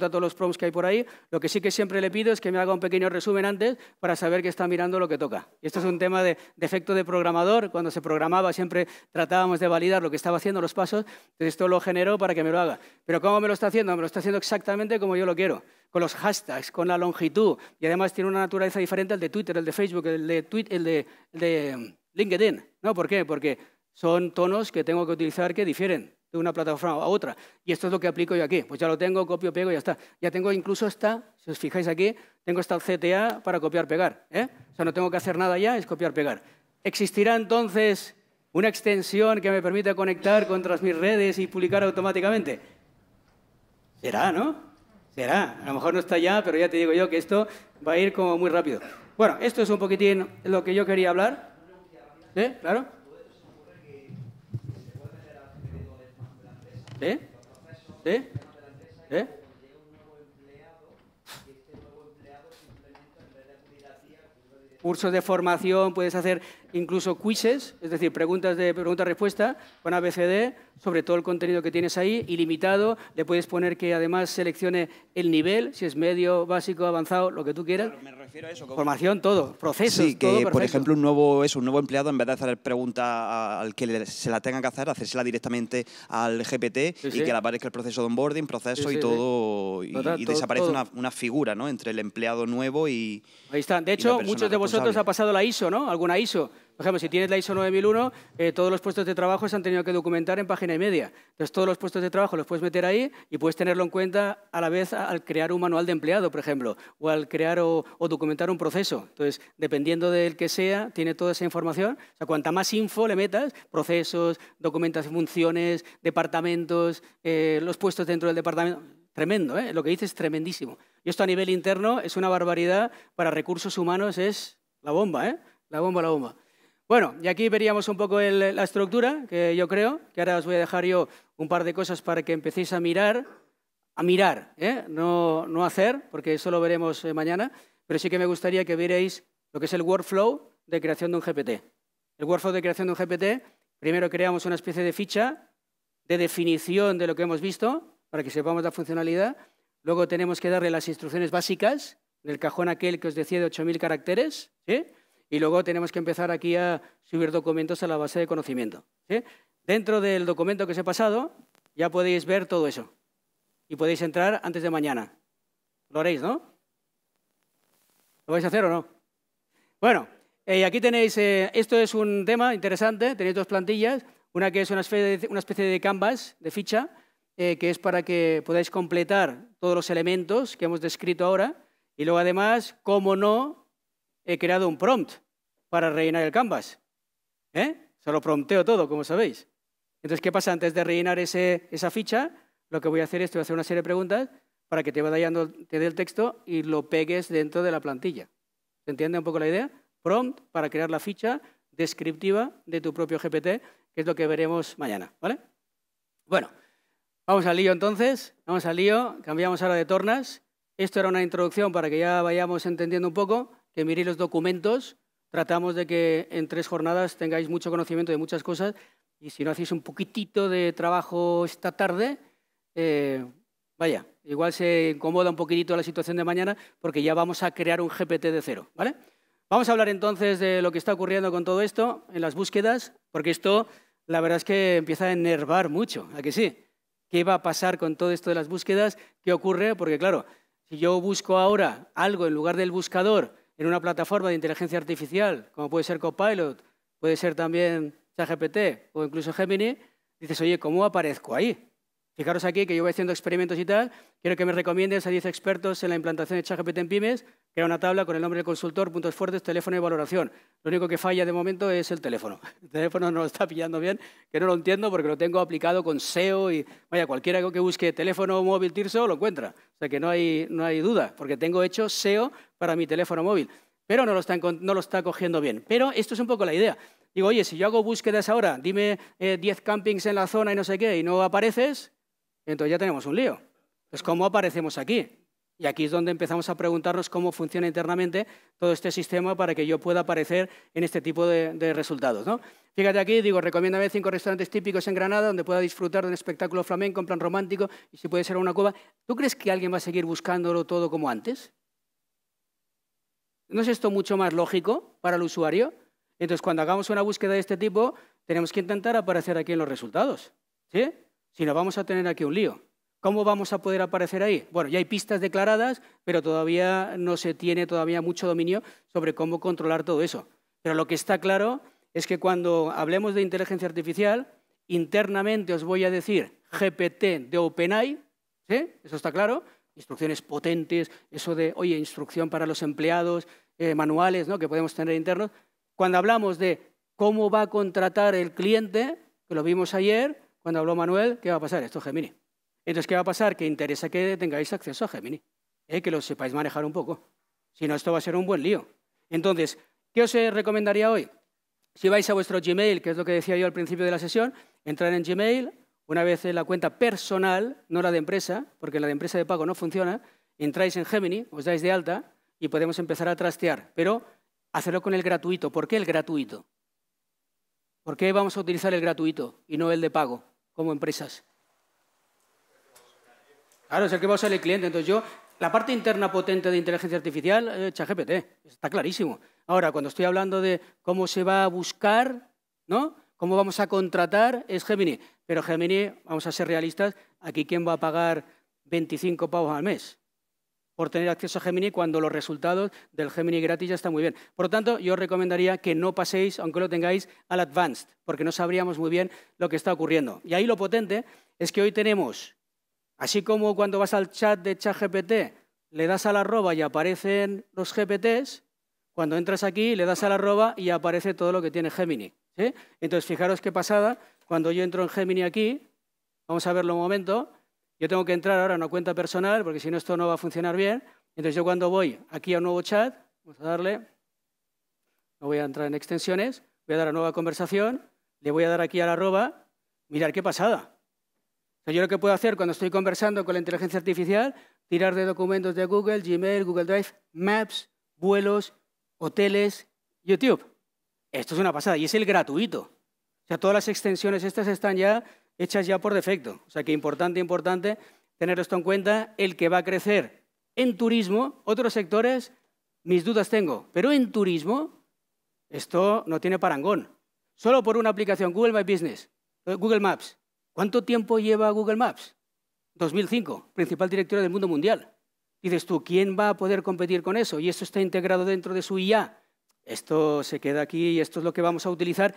todos los prompts que hay por ahí. Lo que sí que siempre le pido es que me haga un pequeño resumen antes para saber que está mirando lo que toca. Y esto es un tema de defecto de programador. Cuando se programaba siempre tratábamos de validar lo que estaba haciendo, los pasos, entonces esto lo genero para que me lo haga. Pero ¿cómo me lo está haciendo? Me lo está haciendo exactamente como yo lo quiero, con los hashtags, con la longitud, y además tiene una naturaleza diferente al de Twitter, el de Facebook, el de LinkedIn. ¿No? ¿Por qué? Porque son tonos que tengo que utilizar que difieren de una plataforma a otra. Y esto es lo que aplico yo aquí. Pues ya lo tengo, copio, pego y ya está. Ya tengo incluso esta, si os fijáis aquí, tengo esta CTA para copiar, pegar. O sea, no tengo que hacer nada ya, es copiar, pegar. ¿Existirá entonces una extensión que me permita conectar contra mis redes y publicar automáticamente? Será, ¿no? Será. A lo mejor no está ya, pero ya te digo yo que esto va a ir como muy rápido. Bueno, esto es un poquitín lo que yo quería hablar. ¿Sí? ¿Claro? ¿Sí? ¿Sí? ¿Sí? Cursos de formación, puedes hacer incluso quizzes, es decir, pregunta-respuesta con ABCD sobre todo el contenido que tienes ahí, ilimitado. Le puedes poner que además seleccione el nivel, si es medio, básico, avanzado, lo que tú quieras. Claro, me refiero a eso. Formación, todo, procesos, sí, que todo por ejemplo un nuevo empleado, en vez de hacer preguntas al que se la tenga que hacer, hacérsela directamente al GPT y que le aparezca el proceso de onboarding, proceso y todo, y desaparece una figura, ¿no?, entre el empleado nuevo y... Ahí está. De hecho, muchos de vosotros ha pasado la ISO, ¿no? Alguna ISO. Por ejemplo, si tienes la ISO 9001, todos los puestos de trabajo se han tenido que documentar en página y media. Entonces, todos los puestos de trabajo los puedes meter ahí y puedes tenerlo en cuenta a la vez al crear un manual de empleado, por ejemplo, o al crear o documentar un proceso. Entonces, dependiendo del que sea, tiene toda esa información. O sea, cuanta más info le metas, procesos, documentación, funciones, departamentos, los puestos dentro del departamento... Tremendo, ¿eh? Lo que dice es tremendísimo. Y esto a nivel interno es una barbaridad. Para recursos humanos es la bomba, ¿eh? La bomba, la bomba. Bueno, y aquí veríamos un poco la estructura, que yo creo, que ahora os voy a dejar yo un par de cosas para que empecéis a mirar, ¿eh? No hacer, porque eso lo veremos mañana, pero sí que me gustaría que vierais lo que es el workflow de creación de un GPT. El workflow de creación de un GPT, primero creamos una especie de ficha de definición de lo que hemos visto, para que sepamos la funcionalidad. Luego tenemos que darle las instrucciones básicas, en el cajón aquel que os decía de 8.000 caracteres, ¿sí? Y luego tenemos que empezar aquí a subir documentos a la base de conocimiento, ¿sí? Dentro del documento que os he pasado ya podéis ver todo eso y podéis entrar antes de mañana. Lo haréis, ¿no? ¿Lo vais a hacer o no? Bueno, aquí tenéis, esto es un tema interesante, tenéis dos plantillas, una que es una especie de canvas, de ficha, que es para que podáis completar todos los elementos que hemos descrito ahora. Y luego, además, como no, he creado un prompt para rellenar el canvas. Se lo prompteo todo, como sabéis. Entonces, ¿qué pasa? Antes de rellenar esa ficha, lo que voy a hacer es, te voy a hacer una serie de preguntas para que te dé el texto y lo pegues dentro de la plantilla. ¿Se entiende un poco la idea? Prompt para crear la ficha descriptiva de tu propio GPT, que es lo que veremos mañana, ¿vale? Bueno. Vamos al lío entonces, vamos al lío, cambiamos ahora de tornas. Esto era una introducción para que ya vayamos entendiendo un poco, que miréis los documentos, tratamos de que en 3 jornadas tengáis mucho conocimiento de muchas cosas y si no hacéis un poquitito de trabajo esta tarde, vaya, igual se incomoda un poquitito la situación de mañana porque ya vamos a crear un GPT de cero, ¿vale? Vamos a hablar entonces de lo que está ocurriendo con todo esto en las búsquedas, porque esto la verdad es que empieza a enervar mucho, ¿a que sí? ¿Qué va a pasar con todo esto de las búsquedas? ¿Qué ocurre? Porque, claro, si yo busco ahora algo en lugar del buscador en una plataforma de inteligencia artificial, como puede ser Copilot, puede ser también ChatGPT o incluso Gemini, dices, oye, ¿cómo aparezco ahí? Fijaros aquí que yo voy haciendo experimentos y tal. Quiero que me recomiendes a 10 expertos en la implantación de ChatGPT en pymes, que era una tabla con el nombre del consultor, puntos fuertes, teléfono y valoración. Lo único que falla de momento es el teléfono. El teléfono no lo está pillando bien, que no lo entiendo porque lo tengo aplicado con SEO y, vaya, cualquiera que busque teléfono móvil Tirso lo encuentra. O sea que no hay duda, porque tengo hecho SEO para mi teléfono móvil. Pero no lo está cogiendo bien. Pero esto es un poco la idea. Digo, oye, si yo hago búsquedas ahora, dime 10 campings en la zona y no sé qué, y no apareces, entonces ya tenemos un lío. Pues, ¿cómo aparecemos aquí? Y aquí es donde empezamos a preguntarnos cómo funciona internamente todo este sistema para que yo pueda aparecer en este tipo de resultados, ¿no? Fíjate aquí, digo, recomiéndame 5 restaurantes típicos en Granada donde pueda disfrutar de un espectáculo flamenco en plan romántico y si puede ser una cueva. ¿Tú crees que alguien va a seguir buscándolo todo como antes? ¿No es esto mucho más lógico para el usuario? Entonces, cuando hagamos una búsqueda de este tipo, tenemos que intentar aparecer aquí en los resultados, ¿sí? Si no, vamos a tener aquí un lío. ¿Cómo vamos a poder aparecer ahí? Bueno, ya hay pistas declaradas, pero todavía no se tiene mucho dominio sobre cómo controlar todo eso. Pero lo que está claro es que cuando hablemos de inteligencia artificial, internamente os voy a decir GPT de OpenAI, ¿sí? Eso está claro. Instrucciones potentes, eso de, oye, instrucción para los empleados, manuales, ¿no?, que podemos tener internos. Cuando hablamos de cómo va a contratar el cliente, que lo vimos ayer, cuando habló Manuel, ¿qué va a pasar? Esto es Gemini. Entonces, ¿qué va a pasar? Que interesa que tengáis acceso a Gemini, que lo sepáis manejar un poco. Si no, esto va a ser un buen lío. Entonces, ¿qué os recomendaría hoy? Si vais a vuestro Gmail, que es lo que decía yo al principio de la sesión, entrar en Gmail, una vez en la cuenta personal, no la de empresa, porque la de empresa de pago no funciona, entráis en Gemini, os dais de alta y podemos empezar a trastear, pero hacerlo con el gratuito. ¿Por qué el gratuito? ¿Por qué vamos a utilizar el gratuito y no el de pago como empresas? Claro, es el que va a usar el cliente. Entonces la parte interna potente de inteligencia artificial, ChatGPT, está clarísimo. Ahora, cuando estoy hablando de cómo se va a buscar, ¿no?, cómo vamos a contratar, es Gemini. Pero Gemini, vamos a ser realistas, aquí ¿quién va a pagar 25 pavos al mes por tener acceso a Gemini cuando los resultados del Gemini gratis ya están muy bien? Por lo tanto, yo os recomendaría que no paséis, aunque lo tengáis, al Advanced, porque no sabríamos muy bien lo que está ocurriendo. Y ahí lo potente es que hoy tenemos, así como cuando vas al chat de ChatGPT, le das a la arroba y aparecen los GPTs, cuando entras aquí le das a la arroba y aparece todo lo que tiene Gemini, ¿sí? Entonces, fijaros qué pasada, cuando yo entro en Gemini aquí, vamos a verlo un momento, yo tengo que entrar ahora a una cuenta personal, porque si no esto no va a funcionar bien. Entonces, yo cuando voy aquí a un nuevo chat, vamos a darle, no voy a entrar en extensiones, voy a dar a nueva conversación, le voy a dar aquí a la arroba, mirad qué pasada. Yo lo que puedo hacer cuando estoy conversando con la inteligencia artificial, tirar de documentos de Google, Gmail, Google Drive, Maps, vuelos, hoteles, YouTube. Esto es una pasada y es el gratuito. O sea, todas las extensiones estas están ya hechas ya por defecto. O sea, que importante tener esto en cuenta. El que va a crecer en turismo, otros sectores, mis dudas tengo, pero en turismo esto no tiene parangón. Solo por una aplicación, Google My Business, Google Maps. ¿Cuánto tiempo lleva Google Maps? 2005, principal directorio del mundo mundial. Dices tú, ¿quién va a poder competir con eso? Y esto está integrado dentro de su IA. Esto se queda aquí y esto es lo que vamos a utilizar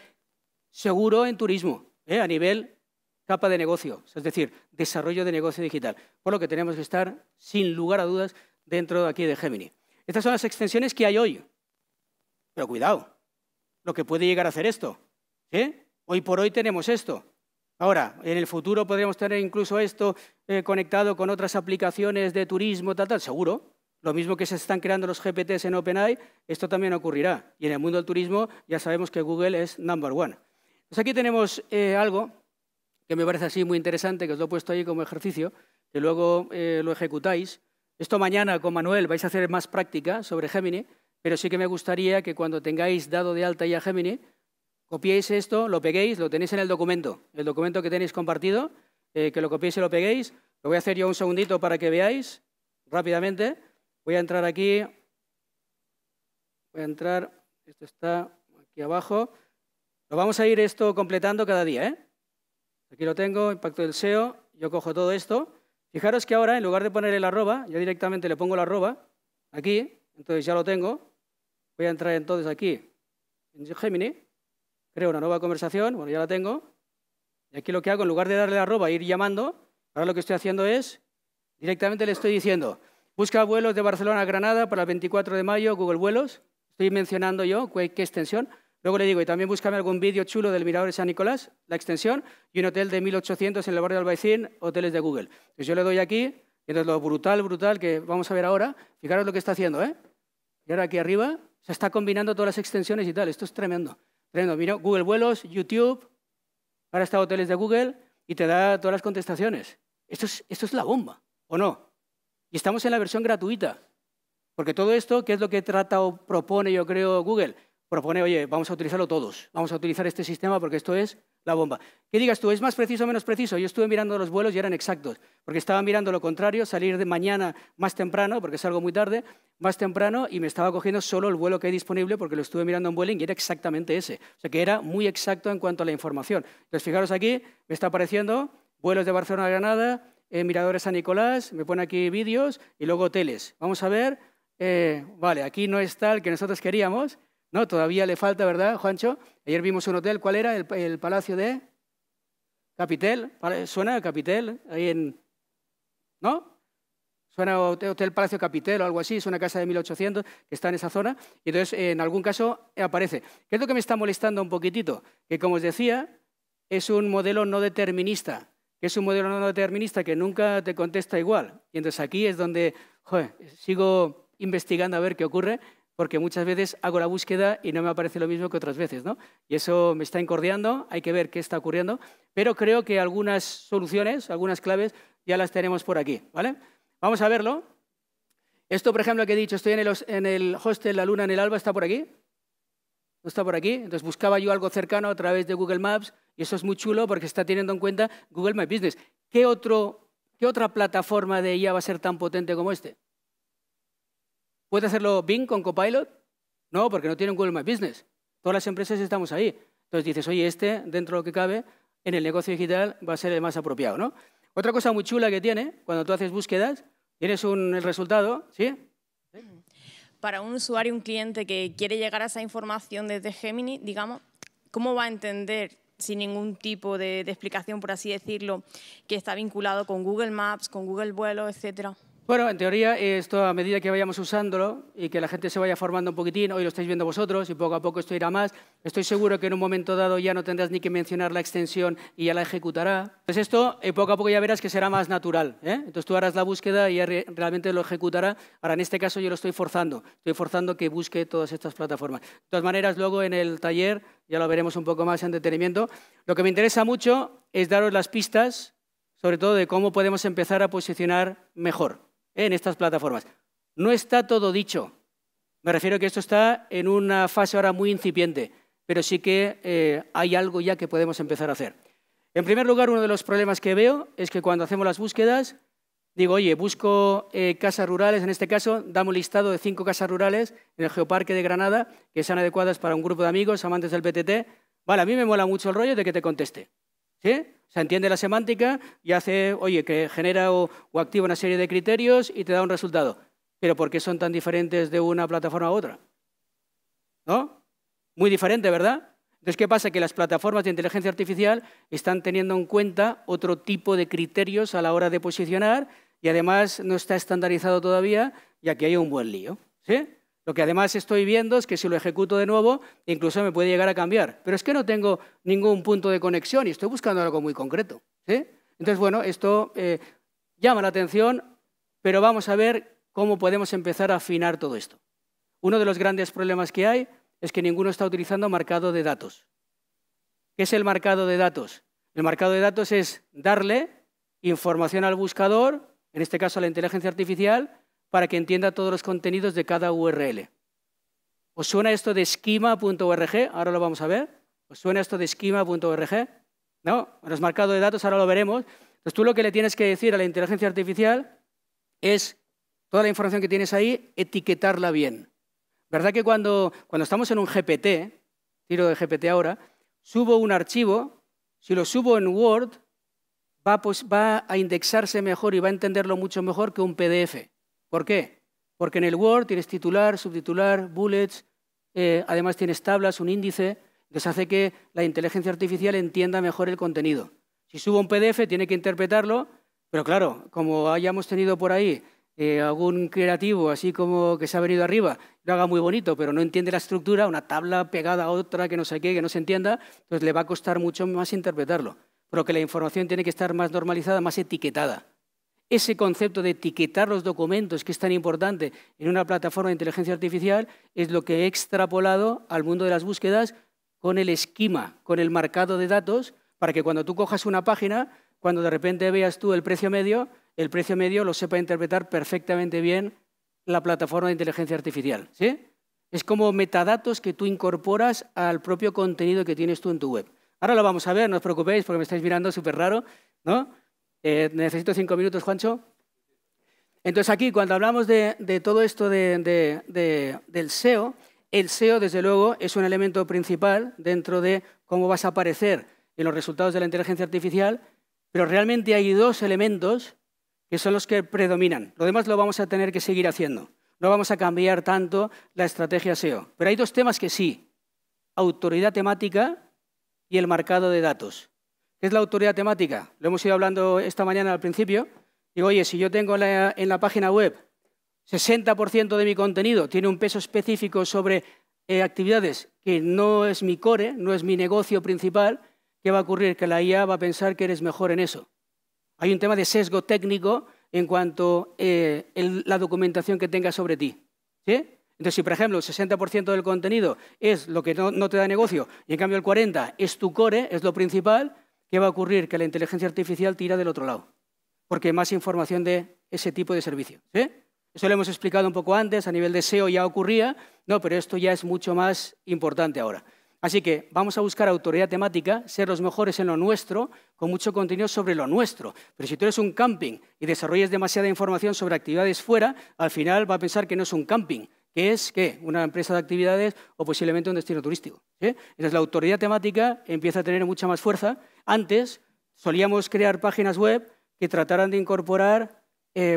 seguro en turismo, a nivel capa de negocio, es decir, desarrollo de negocio digital. Por lo que tenemos que estar, sin lugar a dudas, dentro de aquí de Gemini. Estas son las extensiones que hay hoy. Pero cuidado, lo que puede llegar a hacer esto. Hoy por hoy tenemos esto. Ahora, en el futuro podríamos tener incluso esto conectado con otras aplicaciones de turismo, tal, seguro. Lo mismo que se están creando los GPTs en OpenAI, esto también ocurrirá. Y en el mundo del turismo ya sabemos que Google es number one. Pues aquí tenemos algo que me parece así muy interesante, que os lo he puesto ahí como ejercicio, que luego lo ejecutáis. Esto mañana con Manuel vais a hacer más práctica sobre Gemini, pero sí que me gustaría que cuando tengáis dado de alta ya Gemini, copiéis esto, lo peguéis, lo tenéis en el documento que tenéis compartido, que lo copiéis y lo peguéis. Lo voy a hacer yo un segundito para que veáis rápidamente. Voy a entrar aquí, esto está aquí abajo. Lo vamos a ir esto completando cada día, Aquí lo tengo, impacto del SEO, yo cojo todo esto. Fijaros que ahora, en lugar de poner el arroba, yo directamente le pongo el arroba, aquí, entonces ya lo tengo. Voy a entrar entonces aquí, en Gemini, creo una nueva conversación, bueno, ya la tengo. Y aquí lo que hago, en lugar de darle el arroba e ir llamando, ahora lo que estoy haciendo es, directamente le estoy diciendo, busca vuelos de Barcelona a Granada para el 24 de mayo, Google Vuelos. Estoy mencionando yo qué extensión. Luego le digo, y también búscame algún vídeo chulo del Mirador de San Nicolás, la extensión, y un hotel de 1800 en el barrio de Albaicín, hoteles de Google. Entonces yo le doy aquí, y entonces lo brutal que vamos a ver ahora, fijaros lo que está haciendo, Y ahora aquí arriba se está combinando todas las extensiones y tal. Esto es tremendo. Tremendo. Mira, Google Vuelos, YouTube, ahora está hoteles de Google y te da todas las contestaciones. Esto es la bomba, ¿o no? Y estamos en la versión gratuita. Porque todo esto, ¿qué es lo que trata o propone, yo creo, Google? Propone, oye, vamos a utilizarlo todos. Vamos a utilizar este sistema porque esto es la bomba. ¿Qué digas tú? ¿Es más preciso o menos preciso? Yo estuve mirando los vuelos y eran exactos. Porque estaba mirando lo contrario, salir de mañana más temprano, porque salgo muy tarde, más temprano, y me estaba cogiendo solo el vuelo que hay disponible porque lo estuve mirando en Vueling y era exactamente ese. O sea, que era muy exacto en cuanto a la información. Entonces, fijaros aquí, me está apareciendo vuelos de Barcelona a Granada, Miradores San Nicolás, me pone aquí vídeos y luego hoteles. Vamos a ver. Vale, aquí no está el que nosotros queríamos. No, todavía le falta, ¿verdad, Juancho? Ayer vimos un hotel, ¿cuál era? El Palacio de Capitel. ¿Suena a Capitel? Ahí en... ¿No? Suena a Hotel Palacio Capitel o algo así, es una casa de 1800 que está en esa zona. Y entonces, en algún caso, aparece. ¿Qué es lo que me está molestando un poquitito? Que, como os decía, es un modelo no determinista. Que es un modelo no determinista que nunca te contesta igual. Y entonces aquí es donde, joder, sigo investigando a ver qué ocurre, porque muchas veces hago la búsqueda y no me aparece lo mismo que otras veces, ¿no? Y eso me está incordiando, hay que ver qué está ocurriendo, pero creo que algunas soluciones, algunas claves, ya las tenemos por aquí, ¿vale? Vamos a verlo. Esto, por ejemplo, que he dicho, estoy en el hostel La Luna en el Alba, ¿está por aquí? ¿No está por aquí? Entonces buscaba yo algo cercano a través de Google Maps y eso es muy chulo porque está teniendo en cuenta Google My Business. ¿Qué otra plataforma de IA va a ser tan potente como este? ¿Puede hacerlo Bing con Copilot? No, porque no tiene un Google My Business. Todas las empresas estamos ahí. Entonces dices, oye, este, dentro de lo que cabe, en el negocio digital va a ser el más apropiado, ¿no? Otra cosa muy chula que tiene, cuando tú haces búsquedas, tienes el resultado, ¿sí? Para un usuario, un cliente que quiere llegar a esa información desde Gemini, digamos, ¿cómo va a entender, sin ningún tipo de explicación, por así decirlo, que está vinculado con Google Maps, con Google Vuelos, etcétera? Bueno, en teoría, esto a medida que vayamos usándolo y que la gente se vaya formando un poquitín, hoy lo estáis viendo vosotros y poco a poco esto irá más, estoy seguro que en un momento dado ya no tendrás ni que mencionar la extensión y ya la ejecutará. Entonces esto, poco a poco ya verás que será más natural, ¿eh? Entonces tú harás la búsqueda y ya realmente lo ejecutará. Ahora, en este caso yo lo estoy forzando que busque todas estas plataformas. De todas maneras, luego en el taller ya lo veremos un poco más en detenimiento. Lo que me interesa mucho es daros las pistas, sobre todo de cómo podemos empezar a posicionar mejor en estas plataformas. No está todo dicho. Me refiero a que esto está en una fase ahora muy incipiente, pero sí que hay algo ya que podemos empezar a hacer. En primer lugar, uno de los problemas que veo es que cuando hacemos las búsquedas, digo, oye, busco casas rurales, en este caso, dame un listado de 5 casas rurales en el Geoparque de Granada que sean adecuadas para un grupo de amigos, amantes del PTT. Vale, a mí me mola mucho el rollo de que te conteste, ¿sí? O sea, entiende la semántica y hace, oye, que genera o activa una serie de criterios y te da un resultado. Pero ¿por qué son tan diferentes de una plataforma a otra? ¿No? Muy diferente, ¿verdad? Entonces, ¿qué pasa? Que las plataformas de inteligencia artificial están teniendo en cuenta otro tipo de criterios a la hora de posicionar y además no está estandarizado todavía y aquí hay un buen lío, ¿sí? Lo que además estoy viendo es que si lo ejecuto de nuevo, incluso me puede llegar a cambiar. Pero es que no tengo ningún punto de conexión y estoy buscando algo muy concreto, ¿sí? Entonces, bueno, esto llama la atención, pero vamos a ver cómo podemos empezar a afinar todo esto. Uno de los grandes problemas que hay es que ninguno está utilizando marcado de datos. ¿Qué es el marcado de datos? El marcado de datos es darle información al buscador, en este caso a la inteligencia artificial, para que entienda todos los contenidos de cada URL. ¿Os suena esto de schema.org? Ahora lo vamos a ver. ¿Os suena esto de schema.org? No, bueno, es marcado de datos, ahora lo veremos. Entonces tú lo que le tienes que decir a la inteligencia artificial es toda la información que tienes ahí, etiquetarla bien. ¿Verdad que cuando estamos en un GPT, tiro de GPT ahora, subo un archivo, si lo subo en Word, va a indexarse mejor y va a entenderlo mucho mejor que un PDF. ¿Por qué? Porque en el Word tienes titular, subtitular, bullets, además tienes tablas, un índice, entonces hace que la inteligencia artificial entienda mejor el contenido. Si subo un PDF tiene que interpretarlo, pero claro, como hayamos tenido por ahí algún creativo así como que se ha venido arriba, lo haga muy bonito, pero no entiende la estructura, una tabla pegada a otra que no sé qué, que no se entienda, entonces le va a costar mucho más interpretarlo. Pero que la información tiene que estar más normalizada, más etiquetada. Ese concepto de etiquetar los documentos, que es tan importante en una plataforma de inteligencia artificial, es lo que he extrapolado al mundo de las búsquedas con el esquema, con el marcado de datos, para que cuando tú cojas una página, cuando de repente veas tú el precio medio, el precio medio lo sepa interpretar perfectamente bien la plataforma de inteligencia artificial, ¿sí? Es como metadatos que tú incorporas al propio contenido que tienes tú en tu web. Ahora lo vamos a ver, no os preocupéis porque me estáis mirando súper raro, ¿no? Necesito 5 minutos, Juancho. Entonces aquí, cuando hablamos de todo esto del SEO, el SEO, desde luego, es un elemento principal dentro de cómo vas a aparecer en los resultados de la inteligencia artificial, pero realmente hay dos elementos que son los que predominan. Lo demás lo vamos a tener que seguir haciendo. No vamos a cambiar tanto la estrategia SEO. Pero hay dos temas que sí. Autoridad temática y el marcado de datos. ¿Qué es la autoridad temática? Lo hemos ido hablando esta mañana al principio. Digo, oye, si yo tengo en la página web 60% de mi contenido tiene un peso específico sobre actividades que no es mi core, no es mi negocio principal, ¿qué va a ocurrir? Que la IA va a pensar que eres mejor en eso. Hay un tema de sesgo técnico en cuanto a la documentación que tengas sobre ti, ¿sí? Entonces, si, por ejemplo, el 60% del contenido es lo que no te da negocio y, en cambio, el 40% es tu core, es lo principal, ¿qué va a ocurrir? Que la inteligencia artificial tira del otro lado, porque hay más información de ese tipo de servicio, ¿sí? Eso lo hemos explicado un poco antes, a nivel de SEO ya ocurría, no, pero esto ya es mucho más importante ahora. Así que vamos a buscar autoridad temática, ser los mejores en lo nuestro, con mucho contenido sobre lo nuestro. Pero si tú eres un camping y desarrollas demasiada información sobre actividades fuera, al final va a pensar que no es un camping, que es ¿qué? Una empresa de actividades o posiblemente un destino turístico, ¿sí? Entonces la autoridad temática empieza a tener mucha más fuerza. Antes solíamos crear páginas web que trataran de incorporar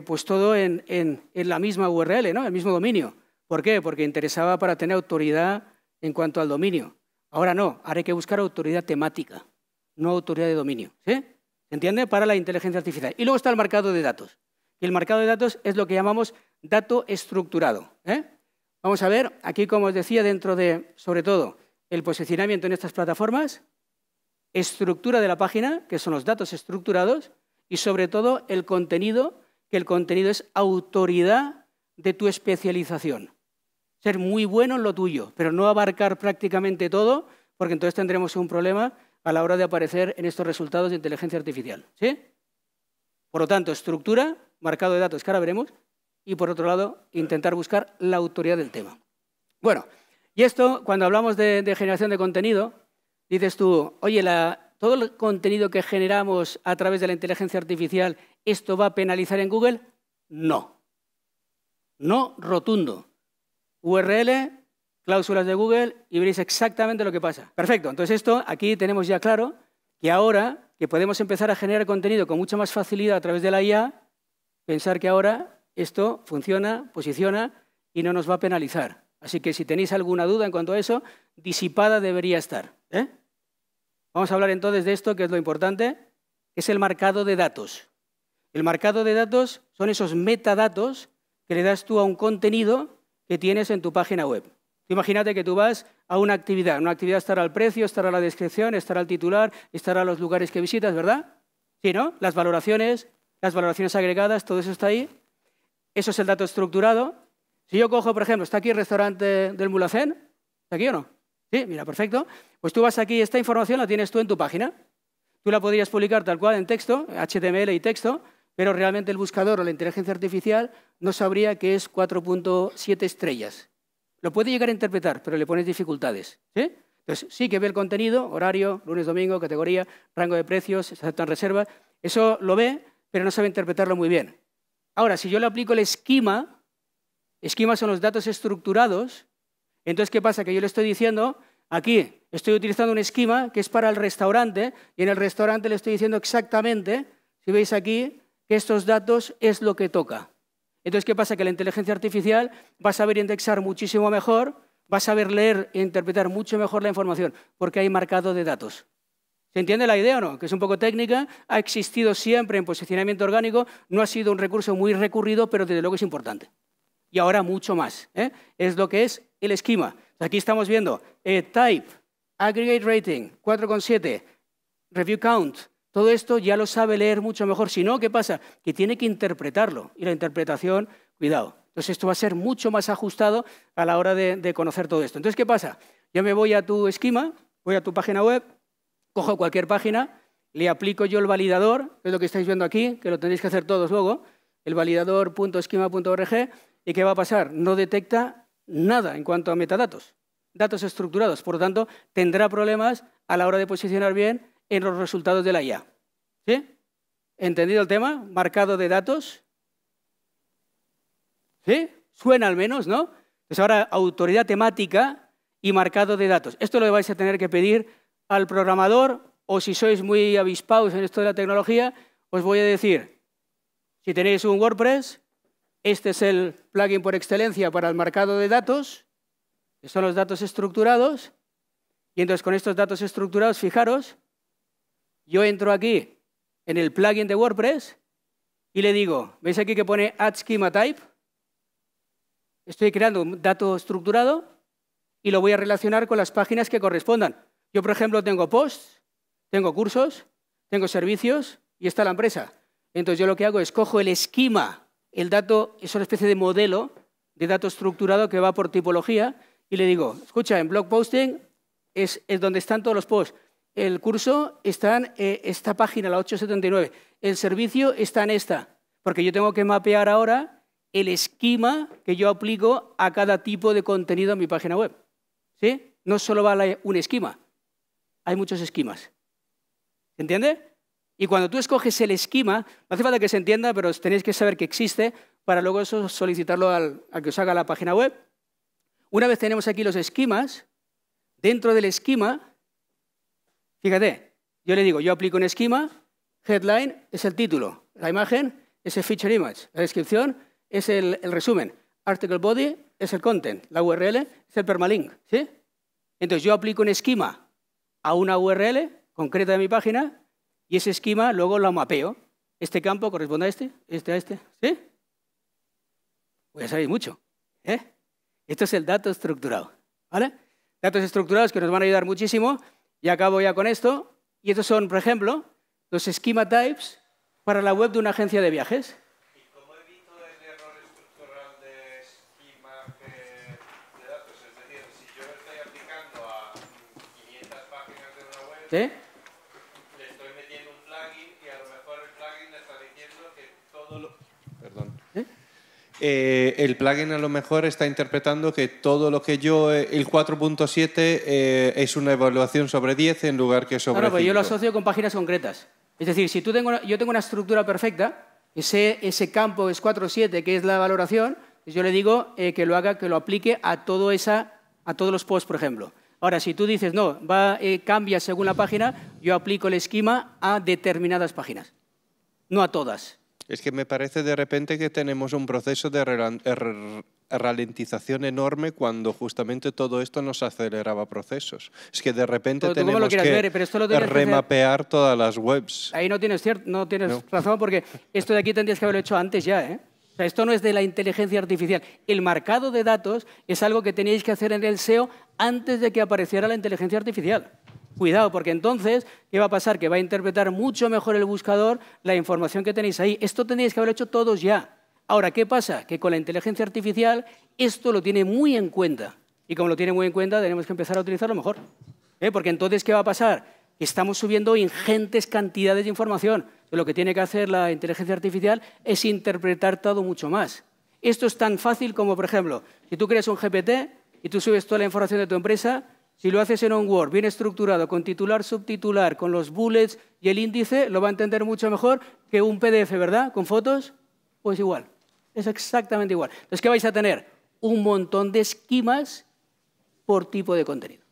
pues todo en la misma URL, ¿no? El mismo dominio. ¿Por qué? Porque interesaba para tener autoridad en cuanto al dominio. Ahora no, ahora hay que buscar autoridad temática, no autoridad de dominio, ¿sí? ¿Se entiende? Para la inteligencia artificial. Y luego está el marcado de datos. Y el marcado de datos es lo que llamamos dato estructurado, ¿eh? Vamos a ver, aquí, como os decía, dentro de, sobre todo, el posicionamiento en estas plataformas, estructura de la página, que son los datos estructurados, y sobre todo el contenido, que el contenido es autoridad de tu especialización. Ser muy bueno en lo tuyo, pero no abarcar prácticamente todo, porque entonces tendremos un problema a la hora de aparecer en estos resultados de inteligencia artificial, ¿sí? Por lo tanto, estructura, marcado de datos que ahora veremos, y por otro lado, intentar buscar la autoridad del tema. Bueno, y esto, cuando hablamos de generación de contenido, dices tú, oye, todo el contenido que generamos a través de la inteligencia artificial, ¿esto va a penalizar en Google? No. No rotundo. URL, cláusulas de Google y veréis exactamente lo que pasa. Perfecto, entonces esto aquí tenemos ya claro que ahora que podemos empezar a generar contenido con mucha más facilidad a través de la IA, pensar que ahora esto funciona, posiciona y no nos va a penalizar. Así que si tenéis alguna duda en cuanto a eso, disipada debería estar, ¿eh? Vamos a hablar entonces de esto, que es lo importante, que es el marcado de datos. El marcado de datos son esos metadatos que le das tú a un contenido que tienes en tu página web. Imagínate que tú vas a una actividad. En una actividad estará el precio, estará la descripción, estará el titular, estará los lugares que visitas, ¿verdad? Sí, ¿no? Las valoraciones agregadas, todo eso está ahí. Eso es el dato estructurado. Si yo cojo, por ejemplo, está aquí el restaurante del Mulhacén, ¿está aquí o no? Sí, mira, perfecto. Pues tú vas aquí, esta información la tienes tú en tu página. Tú la podrías publicar tal cual en texto, HTML y texto, pero realmente el buscador o la inteligencia artificial no sabría que es 4.7 estrellas. Lo puede llegar a interpretar, pero le pones dificultades, ¿sí? Entonces, sí que ve el contenido, horario, lunes, domingo, categoría, rango de precios, se aceptan reservas. Eso lo ve, pero no sabe interpretarlo muy bien. Ahora, si yo le aplico el esquema son los datos estructurados, entonces, ¿qué pasa? Que yo le estoy diciendo, aquí estoy utilizando un esquema que es para el restaurante, y en el restaurante le estoy diciendo exactamente, si veis aquí, que estos datos es lo que toca. Entonces, ¿qué pasa? Que la inteligencia artificial va a saber indexar muchísimo mejor, va a saber leer e interpretar mucho mejor la información, porque hay marcado de datos. ¿Se entiende la idea o no? Que es un poco técnica, ha existido siempre en posicionamiento orgánico, no ha sido un recurso muy recurrido, pero desde luego es importante. Y ahora mucho más, ¿eh? Es lo que es el esquema. Aquí estamos viendo type, aggregate rating, 4,7, review count. Todo esto ya lo sabe leer mucho mejor. Si no, ¿qué pasa? Que tiene que interpretarlo. Y la interpretación, cuidado. Entonces, esto va a ser mucho más ajustado a la hora de conocer todo esto. Entonces, ¿qué pasa? Yo me voy a tu esquema, voy a tu página web, cojo cualquier página le aplico yo el validador, que es lo que estáis viendo aquí, que lo tenéis que hacer todos luego, el validador.schema.org, ¿y qué va a pasar? No detecta nada en cuanto a metadatos, datos estructurados. Por lo tanto, tendrá problemas a la hora de posicionar bien en los resultados de la IA. ¿Sí? ¿Entendido el tema? Marcado de datos. ¿Sí? Suena al menos, ¿no? Pues ahora, autoridad temática y marcado de datos. Esto lo vais a tener que pedir al programador, o si sois muy avispados en esto de la tecnología, os voy a decir, si tenéis un WordPress, este es el plugin por excelencia para el marcado de datos, que son los datos estructurados, y entonces con estos datos estructurados, fijaros, yo entro aquí en el plugin de WordPress y le digo, ¿veis aquí que pone Add Schema Type? Estoy creando un dato estructurado y lo voy a relacionar con las páginas que correspondan. Yo, por ejemplo, tengo posts, tengo cursos, tengo servicios y está la empresa. Entonces, yo lo que hago es cojo el esquema, el dato es una especie de modelo de dato estructurado que va por tipología y le digo, escucha, en blog posting es donde están todos los posts. El curso está en esta página, la 879. El servicio está en esta, porque yo tengo que mapear ahora el esquema que yo aplico a cada tipo de contenido en mi página web. ¿Sí? No solo vale un esquema, hay muchos esquemas. ¿Se entiende? Y cuando tú escoges el esquema, no hace falta que se entienda, pero tenéis que saber que existe para luego eso solicitarlo al que os haga la página web. Una vez tenemos aquí los esquemas, dentro del esquema, fíjate, yo le digo, yo aplico un esquema, headline es el título, la imagen es el feature image, la descripción es el resumen, article body es el content, la URL es el permalink, ¿sí? Entonces yo aplico un esquema a una URL concreta de mi página y ese esquema luego lo mapeo. Este campo corresponde a este, a este, ¿sí? Pues ya sabéis mucho, ¿eh? Esto es el dato estructurado, ¿vale? Datos estructurados que nos van a ayudar muchísimo. Y acabo ya con esto. Y estos son, por ejemplo, los schema types para la web de una agencia de viajes. ¿Y cómo evito el error estructural de esquema de datos? Es decir, si yo estoy aplicando a 500 páginas de una web, ¿Sí? le estoy metiendo un plugin y a lo mejor el plugin le está diciendo que todo lo... Perdón. ¿Sí? El plugin a lo mejor está interpretando que todo lo que yo, el 4.7 es una evaluación sobre 10 en lugar que sobre 5. Pues yo lo asocio con páginas concretas. Es decir, si yo tengo una estructura perfecta, ese campo es 4.7, que es la valoración, pues yo le digo que lo haga, que lo aplique a todos los posts, por ejemplo. Ahora, si tú dices, no, cambia según la página, yo aplico el esquema a determinadas páginas, no a todas. Es que me parece de repente que tenemos un proceso de ralentización enorme cuando justamente todo esto nos aceleraba procesos. Es que de repente tenemos que remapear todas las webs. Ahí no tienes razón, porque esto de aquí tendrías que haberlo hecho antes ya, ¿eh? O sea, esto no es de la inteligencia artificial. El marcado de datos es algo que teníais que hacer en el SEO antes de que apareciera la inteligencia artificial. Cuidado, porque entonces, ¿qué va a pasar? Que va a interpretar mucho mejor el buscador la información que tenéis ahí. Esto tenéis que haberlo hecho todos ya. Ahora, ¿qué pasa? Que con la inteligencia artificial esto lo tiene muy en cuenta. Y como lo tiene muy en cuenta, tenemos que empezar a utilizarlo mejor. Porque entonces, ¿qué va a pasar? Que estamos subiendo ingentes cantidades de información. Lo que tiene que hacer la inteligencia artificial es interpretar todo mucho más. Esto es tan fácil como, por ejemplo, si tú creas un GPT y tú subes toda la información de tu empresa, si lo haces en un Word bien estructurado, con titular, subtitular, con los bullets y el índice, lo va a entender mucho mejor que un PDF, ¿verdad? Con fotos, pues igual. Es exactamente igual. Entonces, ¿qué vais a tener? Un montón de esquemas por tipo de contenido.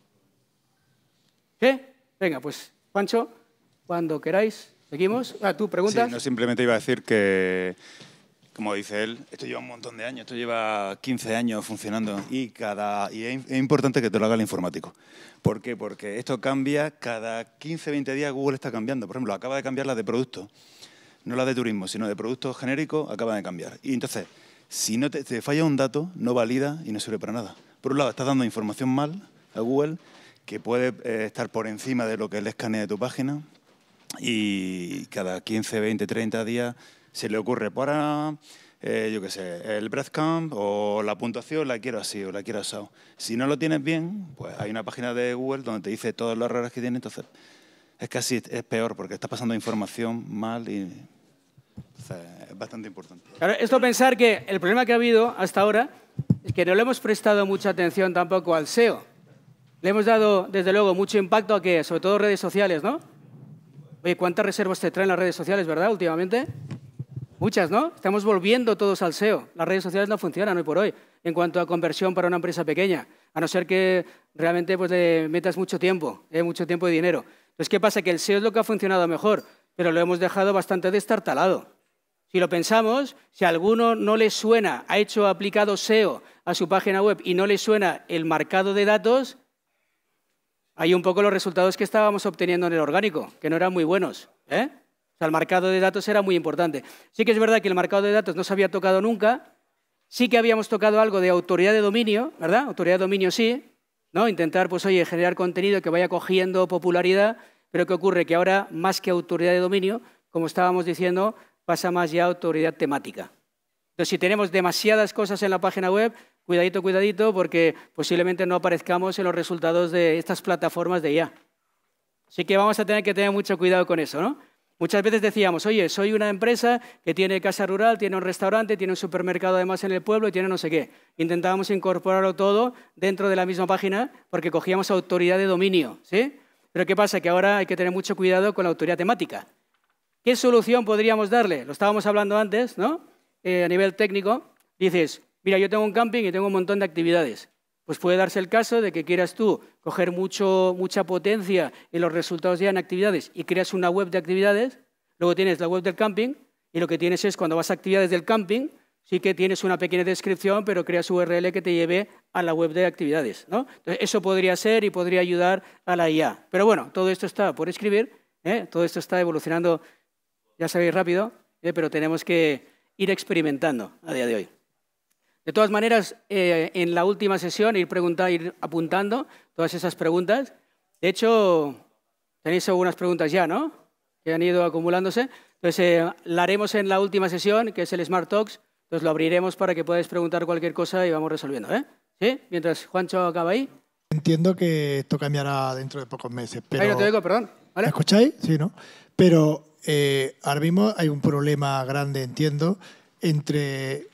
¿Qué? Venga, pues, Pancho, cuando queráis, seguimos. ¿Tú preguntas? Sí, no, simplemente iba a decir que, como dice él, esto lleva un montón de años, esto lleva 15 años funcionando y es importante que te lo haga el informático. ¿Por qué? Porque esto cambia cada 15, 20 días, Google está cambiando. Por ejemplo, acaba de cambiar la de producto, no la de turismo, sino de productos genéricos, acaba de cambiar. Y entonces, si no te falla un dato, no valida y no sirve para nada. Por un lado, estás dando información mal a Google, que puede estar por encima de lo que él escanea de tu página, y cada 15, 20, 30 días se le ocurre, para, yo qué sé, el breadcrumb o la puntuación la quiero así o la quiero asado. Si no lo tienes bien, pues hay una página de Google donde te dice todos los errores que tiene, entonces es peor porque estás pasando información mal y o sea, es bastante importante. Claro, esto pensar que el problema que ha habido hasta ahora es que no le hemos prestado mucha atención tampoco al SEO. Le hemos dado, desde luego, mucho impacto a que, sobre todo redes sociales, ¿no? Oye, ¿cuántas reservas te traen las redes sociales, verdad, últimamente? Muchas, ¿no? Estamos volviendo todos al SEO. Las redes sociales no funcionan hoy por hoy en cuanto a conversión para una empresa pequeña, a no ser que realmente pues, le metas mucho tiempo y dinero. Entonces, ¿qué pasa? Que el SEO es lo que ha funcionado mejor, pero lo hemos dejado bastante destartalado. Si lo pensamos, si a alguno no le suena, ha aplicado SEO a su página web y no le suena el marcado de datos, hay un poco los resultados que estábamos obteniendo en el orgánico, que no eran muy buenos, ¿eh? O sea, el marcado de datos era muy importante. Sí que es verdad que el marcado de datos no se había tocado nunca, sí que habíamos tocado algo de autoridad de dominio, ¿verdad? Autoridad de dominio sí, ¿no? Intentar, pues oye, generar contenido que vaya cogiendo popularidad, pero ¿qué ocurre? Que ahora, más que autoridad de dominio, como estábamos diciendo, pasa más ya a autoridad temática. Entonces, si tenemos demasiadas cosas en la página web, cuidadito, cuidadito, porque posiblemente no aparezcamos en los resultados de estas plataformas de IA. Así que vamos a tener que tener mucho cuidado con eso, ¿no? Muchas veces decíamos, oye, soy una empresa que tiene casa rural, tiene un restaurante, tiene un supermercado además en el pueblo y tiene no sé qué. Intentábamos incorporarlo todo dentro de la misma página porque cogíamos autoridad de dominio, ¿sí? Pero ¿qué pasa? Que ahora hay que tener mucho cuidado con la autoridad temática. ¿Qué solución podríamos darle? Lo estábamos hablando antes, ¿no? A nivel técnico, dices, mira, yo tengo un camping y tengo un montón de actividades. Pues puede darse el caso de que quieras tú coger mucha potencia en los resultados ya en actividades y creas una web de actividades, luego tienes la web del camping y lo que tienes es cuando vas a actividades del camping, sí que tienes una pequeña descripción, pero creas URL que te lleve a la web de actividades, ¿no? Entonces, eso podría ser y podría ayudar a la IA. Pero bueno, todo esto está por escribir, todo esto está evolucionando, ya sabéis, rápido, pero tenemos que ir experimentando a día de hoy. De todas maneras, en la última sesión, ir apuntando todas esas preguntas. De hecho, tenéis algunas preguntas ya, ¿no? Que han ido acumulándose. Entonces, la haremos en la última sesión, que es el Smart Talks. Entonces, lo abriremos para que podáis preguntar cualquier cosa y vamos resolviendo, ¿eh? ¿Sí? Mientras Juancho acaba ahí. Entiendo que esto cambiará dentro de pocos meses, pero... Ahí no te oigo, perdón. ¿Vale? ¿Me escucháis? Sí, ¿no? Pero ahora mismo hay un problema grande, entiendo, entre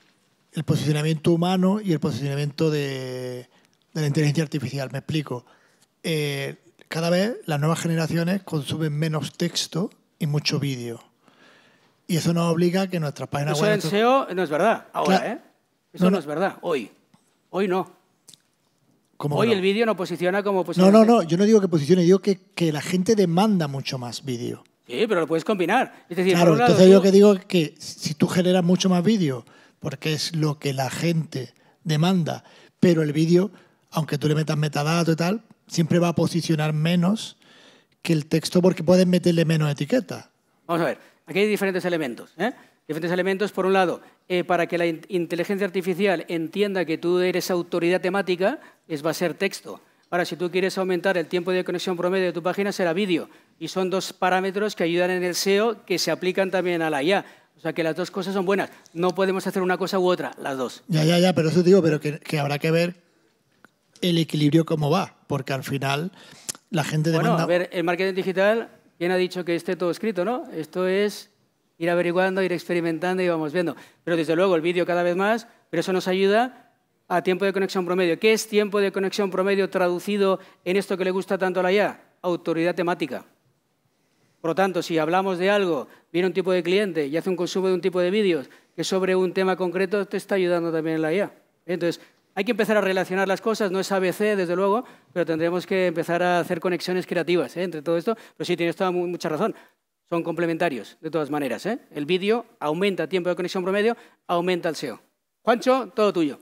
el posicionamiento humano y el posicionamiento de la inteligencia artificial. Me explico. Cada vez las nuevas generaciones consumen menos texto y mucho vídeo. Y eso nos obliga a que nuestras páginas web... Eso en SEO no es verdad ahora, Claro. ¿eh? Eso no es verdad. Hoy no. Hoy el vídeo no posiciona como posiciona. No. Yo no digo que posicione, digo que la gente demanda mucho más vídeo. Sí, pero lo puedes combinar. Es decir, Claro, por un lado, entonces yo que digo que si tú generas mucho más vídeo, porque es lo que la gente demanda, pero el vídeo, aunque tú le metas metadatos y tal, siempre va a posicionar menos que el texto porque puedes meterle menos etiquetas. Vamos a ver, aquí hay diferentes elementos. Diferentes elementos, por un lado, para que la inteligencia artificial entienda que tú eres autoridad temática, va a ser texto. Ahora, si tú quieres aumentar el tiempo de conexión promedio de tu página, será vídeo. Y son dos parámetros que ayudan en el SEO que se aplican también a la IA. O sea, que las dos cosas son buenas. No podemos hacer una cosa u otra, las dos. Ya, pero eso digo, pero que habrá que ver el equilibrio cómo va, porque al final la gente demanda... Bueno, a ver, el marketing digital, ¿quién ha dicho que esté todo escrito, no? Esto es ir averiguando, ir experimentando y vamos viendo. Pero desde luego el vídeo cada vez más, pero eso nos ayuda a tiempo de conexión promedio. ¿Qué es tiempo de conexión promedio traducido en esto que le gusta tanto a la IA? Autoridad temática. Por lo tanto, si hablamos de algo, viene un tipo de cliente y hace un consumo de un tipo de vídeos que sobre un tema concreto te está ayudando también en la IA. Entonces, hay que empezar a relacionar las cosas, no es ABC, desde luego, pero tendremos que empezar a hacer conexiones creativas entre todo esto. Pero sí, tienes toda mucha razón. Son complementarios, de todas maneras. El vídeo aumenta tiempo de conexión promedio, aumenta el SEO. Juancho, todo tuyo.